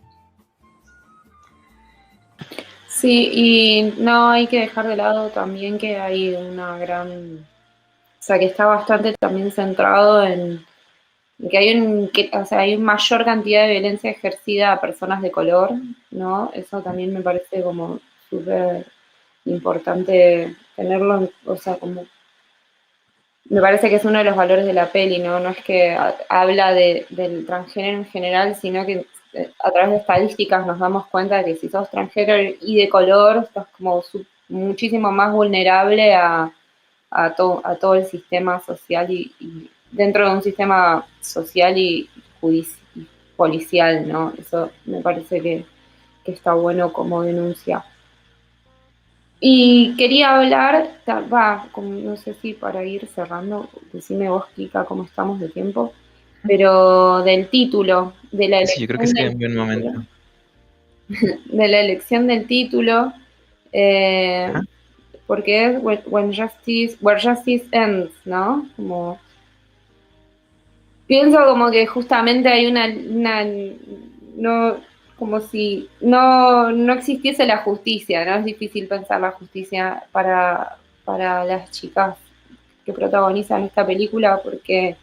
Sí, y no hay que dejar de lado también que hay una gran, o sea, que está bastante también centrado en que hay una mayor cantidad de violencia ejercida a personas de color, ¿no? Eso también me parece como súper importante tenerlo, o sea, como me parece que es uno de los valores de la peli, ¿no? No es que habla del transgénero en general, sino que a través de estadísticas nos damos cuenta de que si sos transgénero y de color, estás como muchísimo más vulnerable a todo el sistema social y dentro de un sistema social y policial, ¿no? Eso me parece que está bueno como denuncia. Y quería hablar, no sé si para ir cerrando, decime vos, Kika, cómo estamos de tiempo, pero del título, de la elección. Sí, yo creo que sería un buen momento. De la elección del título, porque es Where Justice Ends, ¿no? Como, pienso como que justamente hay como si no existiese la justicia, ¿no? Es difícil pensar la justicia para las chicas que protagonizan esta película porque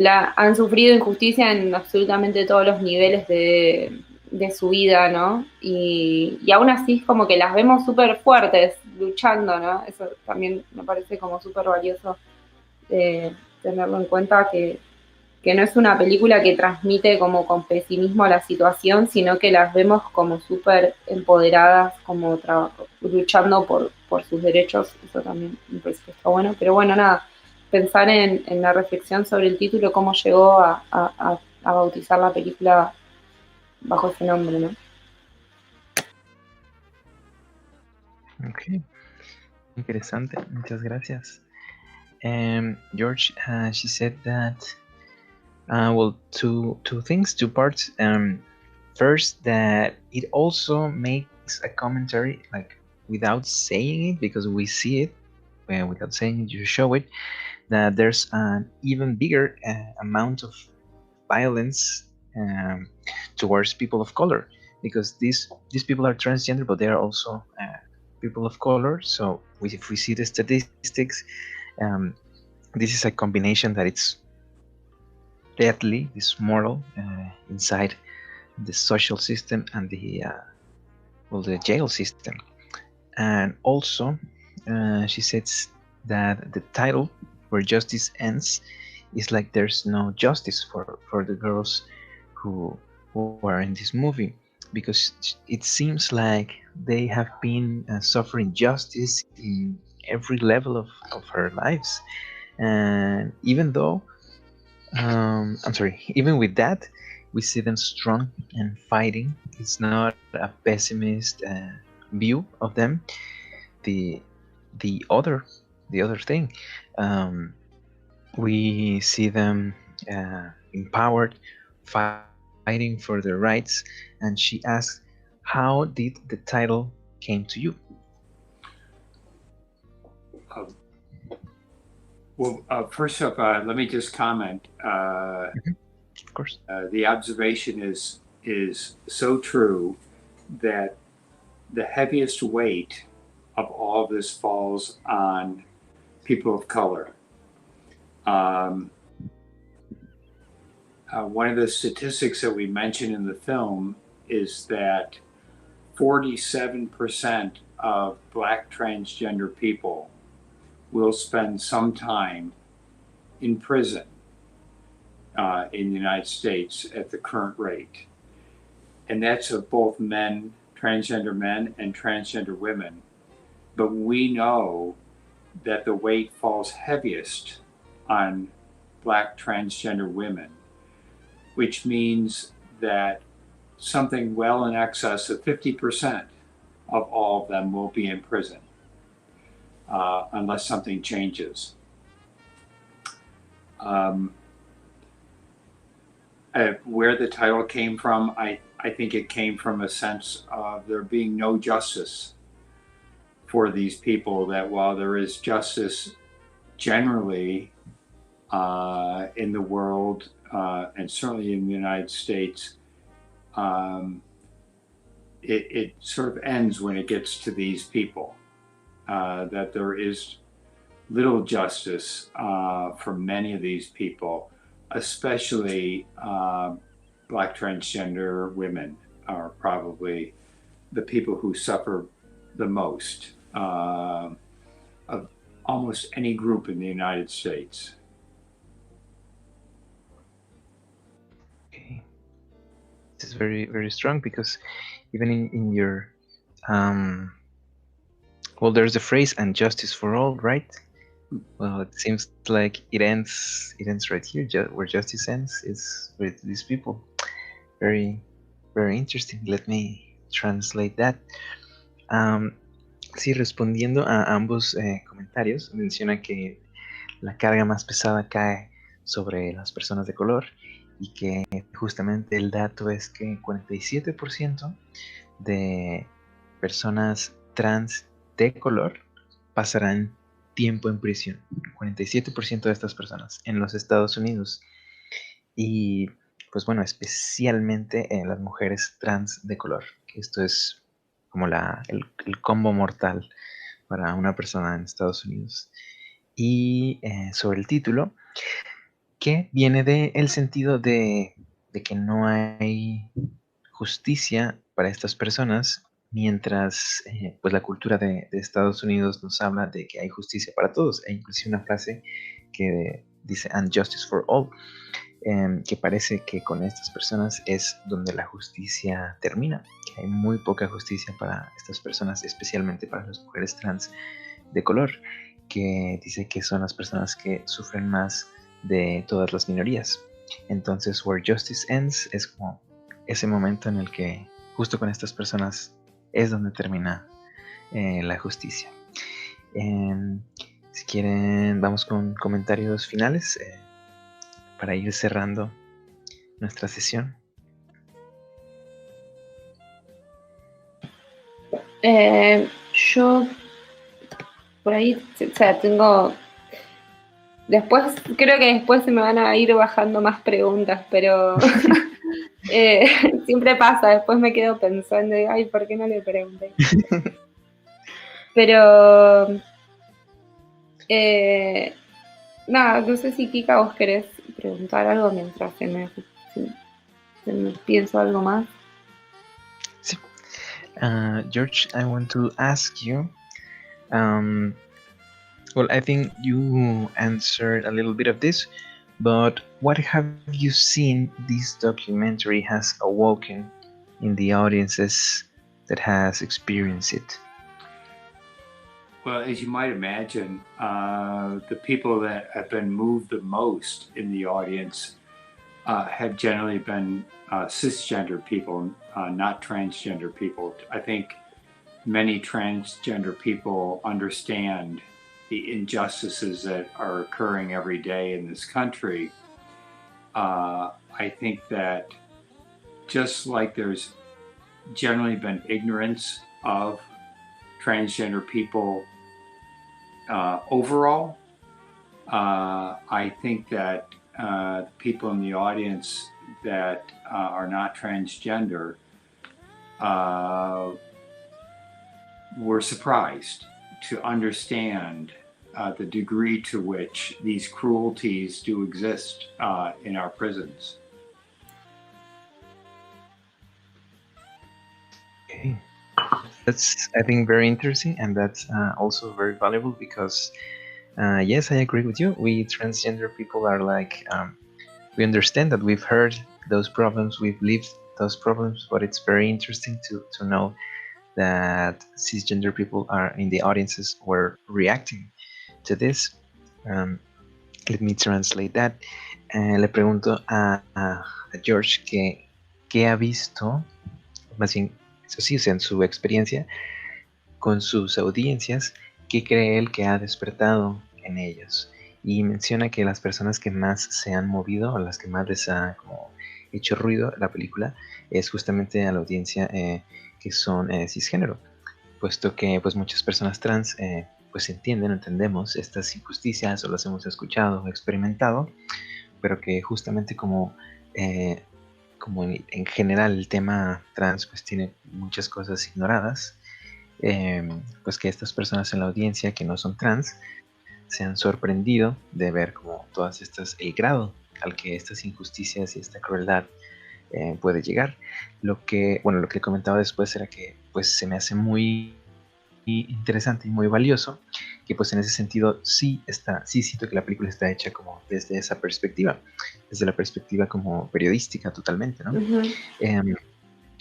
han sufrido injusticia en absolutamente todos los niveles de su vida, ¿no? Y aún así es como que las vemos súper fuertes, luchando, ¿no? Eso también me parece como súper valioso tenerlo en cuenta, que no es una película que transmite como con pesimismo la situación, sino que las vemos como súper empoderadas, como luchando por sus derechos. Eso también me parece que está bueno. Pero bueno, nada, pensar en la reflexión sobre el título, cómo llegó a bautizar la película bajo ese nombre, ¿no? Ok, interesante, muchas gracias. George, she said that well, two things, two parts. First, that it also makes a commentary, like without saying it, because we see it, without saying it, you show it, that there's an even bigger amount of violence towards people of color, because these people are transgender, but they are also people of color. So if we see the statistics, this is a combination that it's deadly, this moral inside the social system and the jail system. And also she says that the title "Where Justice Ends" is like there's no justice for the girls who are in this movie, because it seems like they have been suffering justice in every level of her lives. And even though, even with that, we see them strong and fighting. It's not a pessimist view of them. The other thing, we see them empowered, fighting for their rights. And she asks, "How did the title came to you?" First up, let me just comment. Of course. The observation is so true that the heaviest weight of all of this falls on people of color. One of the statistics that we mention in the film is that 47% of Black transgender people will spend some time in prison in the United States at the current rate. And that's of both men, transgender men and transgender women. But we know that the weight falls heaviest on Black transgender women, which means that something well in excess of 50% of all of them will be in prison unless something changes. Where the title came from, I think it came from a sense of there being no justice for these people, that while there is justice generally in the world and certainly in the United States, it sort of ends when it gets to these people, that there is little justice for many of these people, especially Black transgender women are probably the people who suffer the most of almost any group in the United States. Okay. This is very, very strong, because even in your well, there's the phrase "and justice for all," right? Well, it seems like it ends right here. Where justice ends is with these people. Very, very interesting. Let me translate that. Sí, respondiendo a ambos comentarios, menciona que la carga más pesada cae sobre las personas de color, y que justamente el dato es que 47% de personas trans de color pasarán tiempo en prisión. 47% de estas personas en los Estados Unidos. Y pues bueno, especialmente en las mujeres trans de color, que esto es como el combo mortal para una persona en Estados Unidos. Y sobre el título, que viene del sentido de que no hay justicia para estas personas, mientras pues la cultura de Estados Unidos nos habla de que hay justicia para todos. E inclusive una frase que dice "and justice for all", que parece que con estas personas es donde la justicia termina, que hay muy poca justicia para estas personas, especialmente para las mujeres trans de color, que dice que son las personas que sufren más de todas las minorías. Entonces, Where Justice Ends es como ese momento en el que justo con estas personas es donde termina la justicia. Si quieren, vamos con comentarios finales para ir cerrando nuestra sesión. Yo por ahí, o sea, tengo... Después, creo que después se me van a ir bajando más preguntas, pero siempre pasa, después me quedo pensando, ay, ¿por qué no le pregunté? Pero, nada, no sé si Kika vos querés preguntar algo mientras se me pienso algo más. Sí. George, I want to ask you, Well, I think you answered a little bit of this, but what have you seen this documentary has awoken in the audiences that has experienced it? Well, as you might imagine, the people that have been moved the most in the audience have generally been cisgender people, not transgender people. I think many transgender people understand the injustices that are occurring every day in this country. I think that just like there's generally been ignorance of transgender people overall, I think that people in the audience that are not transgender were surprised to understand the degree to which these cruelties do exist in our prisons. Okay. That's, I think, very interesting, and that's also very valuable because, yes, I agree with you. We transgender people are like, we understand that we've heard those problems, we've lived those problems, but it's very interesting to know that cisgender people are in the audiences were reacting to this. Let me translate that. Le pregunto a George qué ha visto, más bien, eso sí, o sea, en su experiencia con sus audiencias, qué cree él que ha despertado en ellos. Y menciona que las personas que más se han movido, o las que más les ha como hecho ruido la película, es justamente a la audiencia que son cisgénero, puesto que pues muchas personas trans pues entendemos estas injusticias o las hemos escuchado o experimentado, pero que justamente como en general el tema trans pues tiene muchas cosas ignoradas, pues que estas personas en la audiencia que no son trans se han sorprendido de ver como todas estas, el grado al que estas injusticias y esta crueldad puede llegar. Lo que comentaba después era que pues se me hace muy interesante y muy valioso, que pues en ese sentido sí siento que la película está hecha como desde esa perspectiva, desde la perspectiva como periodística totalmente, ¿no?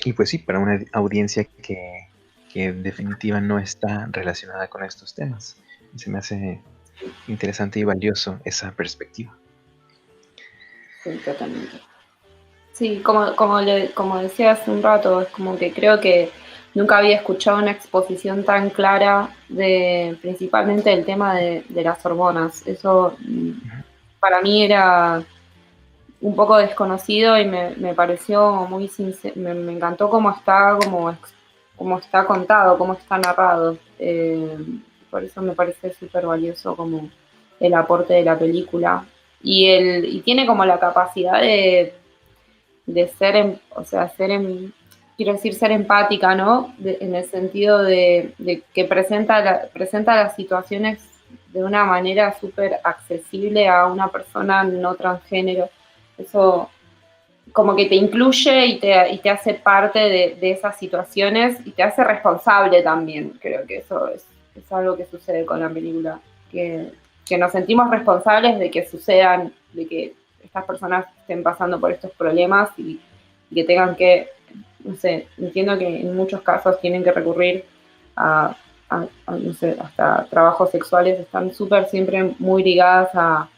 Y pues sí, para una audiencia que en definitiva no está relacionada con estos temas. Se me hace interesante y valioso esa perspectiva. Sí, totalmente. Sí, como decía hace un rato, es como que creo que nunca había escuchado una exposición tan clara de principalmente el tema de las hormonas. Eso para mí era un poco desconocido y me pareció muy sincero, me encantó cómo está contado, cómo está narrado. Por eso me parece súper valioso como el aporte de la película. Y tiene como la capacidad de ser, quiero decir, ser empática, ¿no? En el sentido de que presenta las situaciones de una manera súper accesible a una persona no transgénero. Eso como que te incluye y te hace parte de esas situaciones y te hace responsable también. Creo que eso es algo que sucede con la película, que nos sentimos responsables de que sucedan, de que estas personas estén pasando por estos problemas y que tengan que, no sé, entiendo que en muchos casos tienen que recurrir a no sé, hasta trabajos sexuales, están siempre muy ligadas a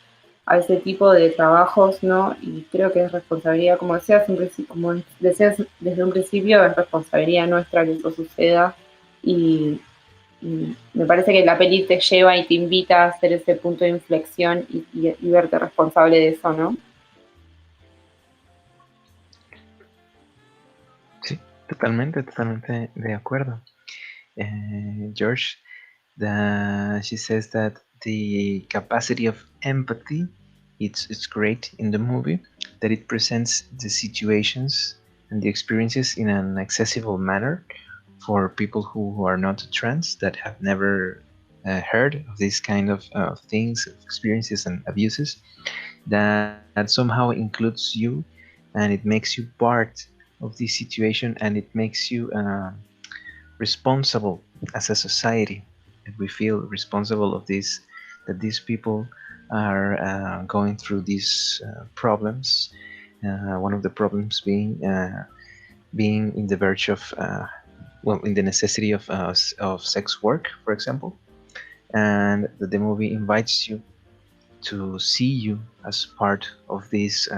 ese tipo de trabajos, ¿no? Y creo que es responsabilidad, como decías desde un principio, es responsabilidad nuestra que eso suceda y me parece que la peli te lleva y te invita a hacer ese punto de inflexión y verte responsable de eso, ¿no? Sí, totalmente de acuerdo. George, she says that the capacity of empathy, it's great in the movie, that it presents the situations and the experiences in an accessible manner for people who are not trans, that have never heard of this kind of things, experiences and abuses, that somehow includes you and it makes you part of this situation and it makes you responsible as a society. And we feel responsible of these that these people are going through these problems. One of the problems being in the verge of, in the necessity of sex work, for example, and that the movie invites you to see you as part of this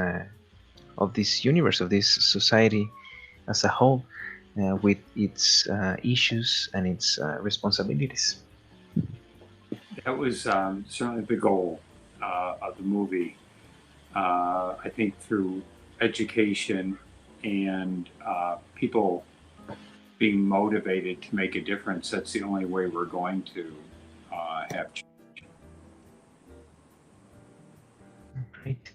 universe, of this society as a whole, with its issues and its responsibilities. That was certainly the goal of the movie. I think through education and people being motivated to make a difference, that's the only way we're going to have change. Great.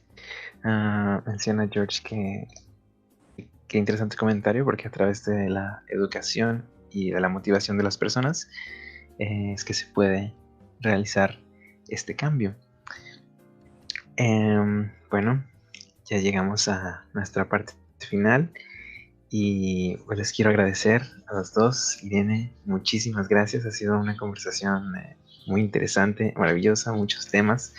Menciona George que qué interesante comentario, porque a través de la educación y de la motivación de las personas es que se puede realizar este cambio. Bueno, ya llegamos a nuestra parte final y pues les quiero agradecer a los dos. Irene, muchísimas gracias, ha sido una conversación muy interesante, maravillosa, muchos temas.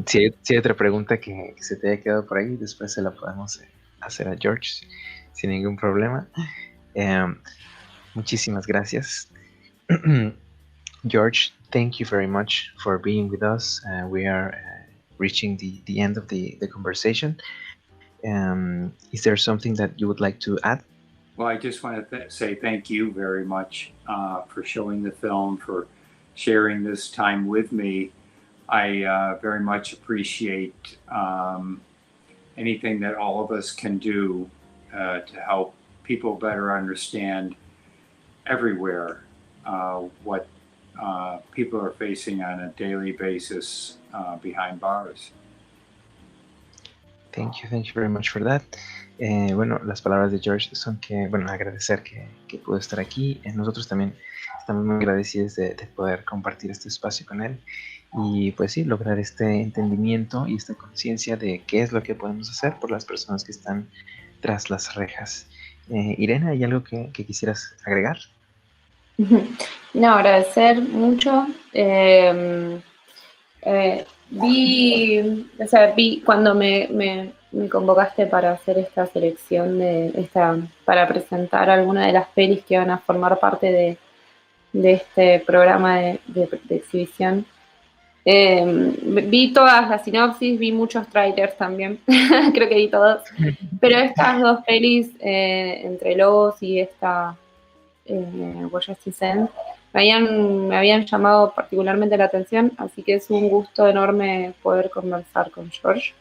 Si hay otra pregunta que se te haya quedado por ahí, después se la podemos hacer a George sin ningún problema. Muchísimas gracias. George, thank you very much for being with us. We are reaching the end of the conversation. Is there something that you would like to add? Well, I just want to say thank you very much for showing the film, for sharing this time with me. I very much appreciate anything that all of us can do to help people better understand everywhere what people are facing on a daily basis behind bars. Thank you very much for that. Bueno, las palabras de George son que, bueno, agradecer que pudo estar aquí. Nosotros también estamos muy agradecidos de poder compartir este espacio con él y pues sí, lograr este entendimiento y esta conciencia de qué es lo que podemos hacer por las personas que están tras las rejas. Irene, ¿hay algo que quisieras agregar? No, agradecer mucho. Vi cuando me convocaste para hacer esta selección para presentar alguna de las pelis que van a formar parte de este programa de exhibición. Vi todas las sinopsis, vi muchos trailers también, creo que vi todos, pero estas dos pelis, Entre Lobos y esta Huellas sin Send, me habían llamado particularmente la atención, así que es un gusto enorme poder conversar con George.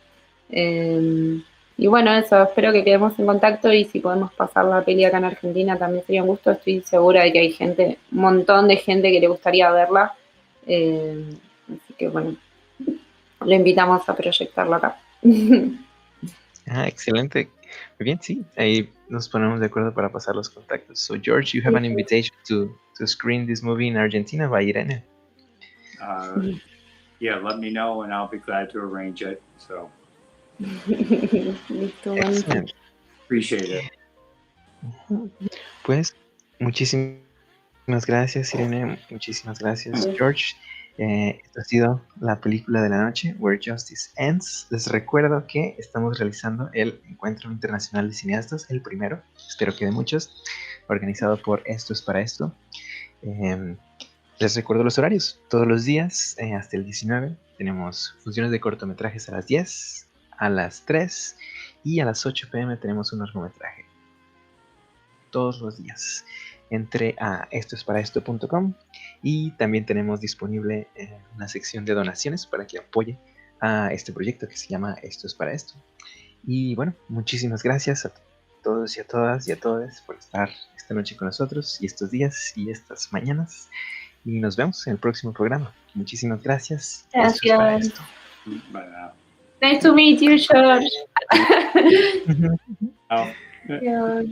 Y bueno, eso, espero que quedemos en contacto y si podemos pasar la peli acá en Argentina también sería un gusto. Estoy segura de que hay un montón de gente que le gustaría verla. Así que bueno, lo invitamos a proyectarlo acá. Excelente. Muy bien, sí. Ahí nos ponemos de acuerdo para pasar los contactos. So George, you have an invitation to screen this movie in Argentina by Irene. Yeah, let me know and I'll be glad to arrange it. So. Excellent. Appreciate it. Pues muchísimas gracias, Irene. Muchísimas gracias, George. Esta ha sido la película de la noche, Where Justice Ends. Les recuerdo que estamos realizando el Encuentro Internacional de Cineastas, el primero, espero que de muchos, organizado por Esto es para Esto. Les recuerdo los horarios. Todos los días, hasta el 19, tenemos funciones de cortometrajes a las 10, a las 3 y a las 8 p.m. tenemos un largometraje. Todos los días. Entre a estoesparaesto.com y también tenemos disponible una sección de donaciones para que apoye a este proyecto que se llama Esto es para Esto. Y bueno, muchísimas gracias a todos y a todas y a todos por estar esta noche con nosotros y estos días y estas mañanas. Y nos vemos en el próximo programa. Muchísimas gracias. Gracias. Esto es para Esto. Nice to meet you, George. Oh. Yeah.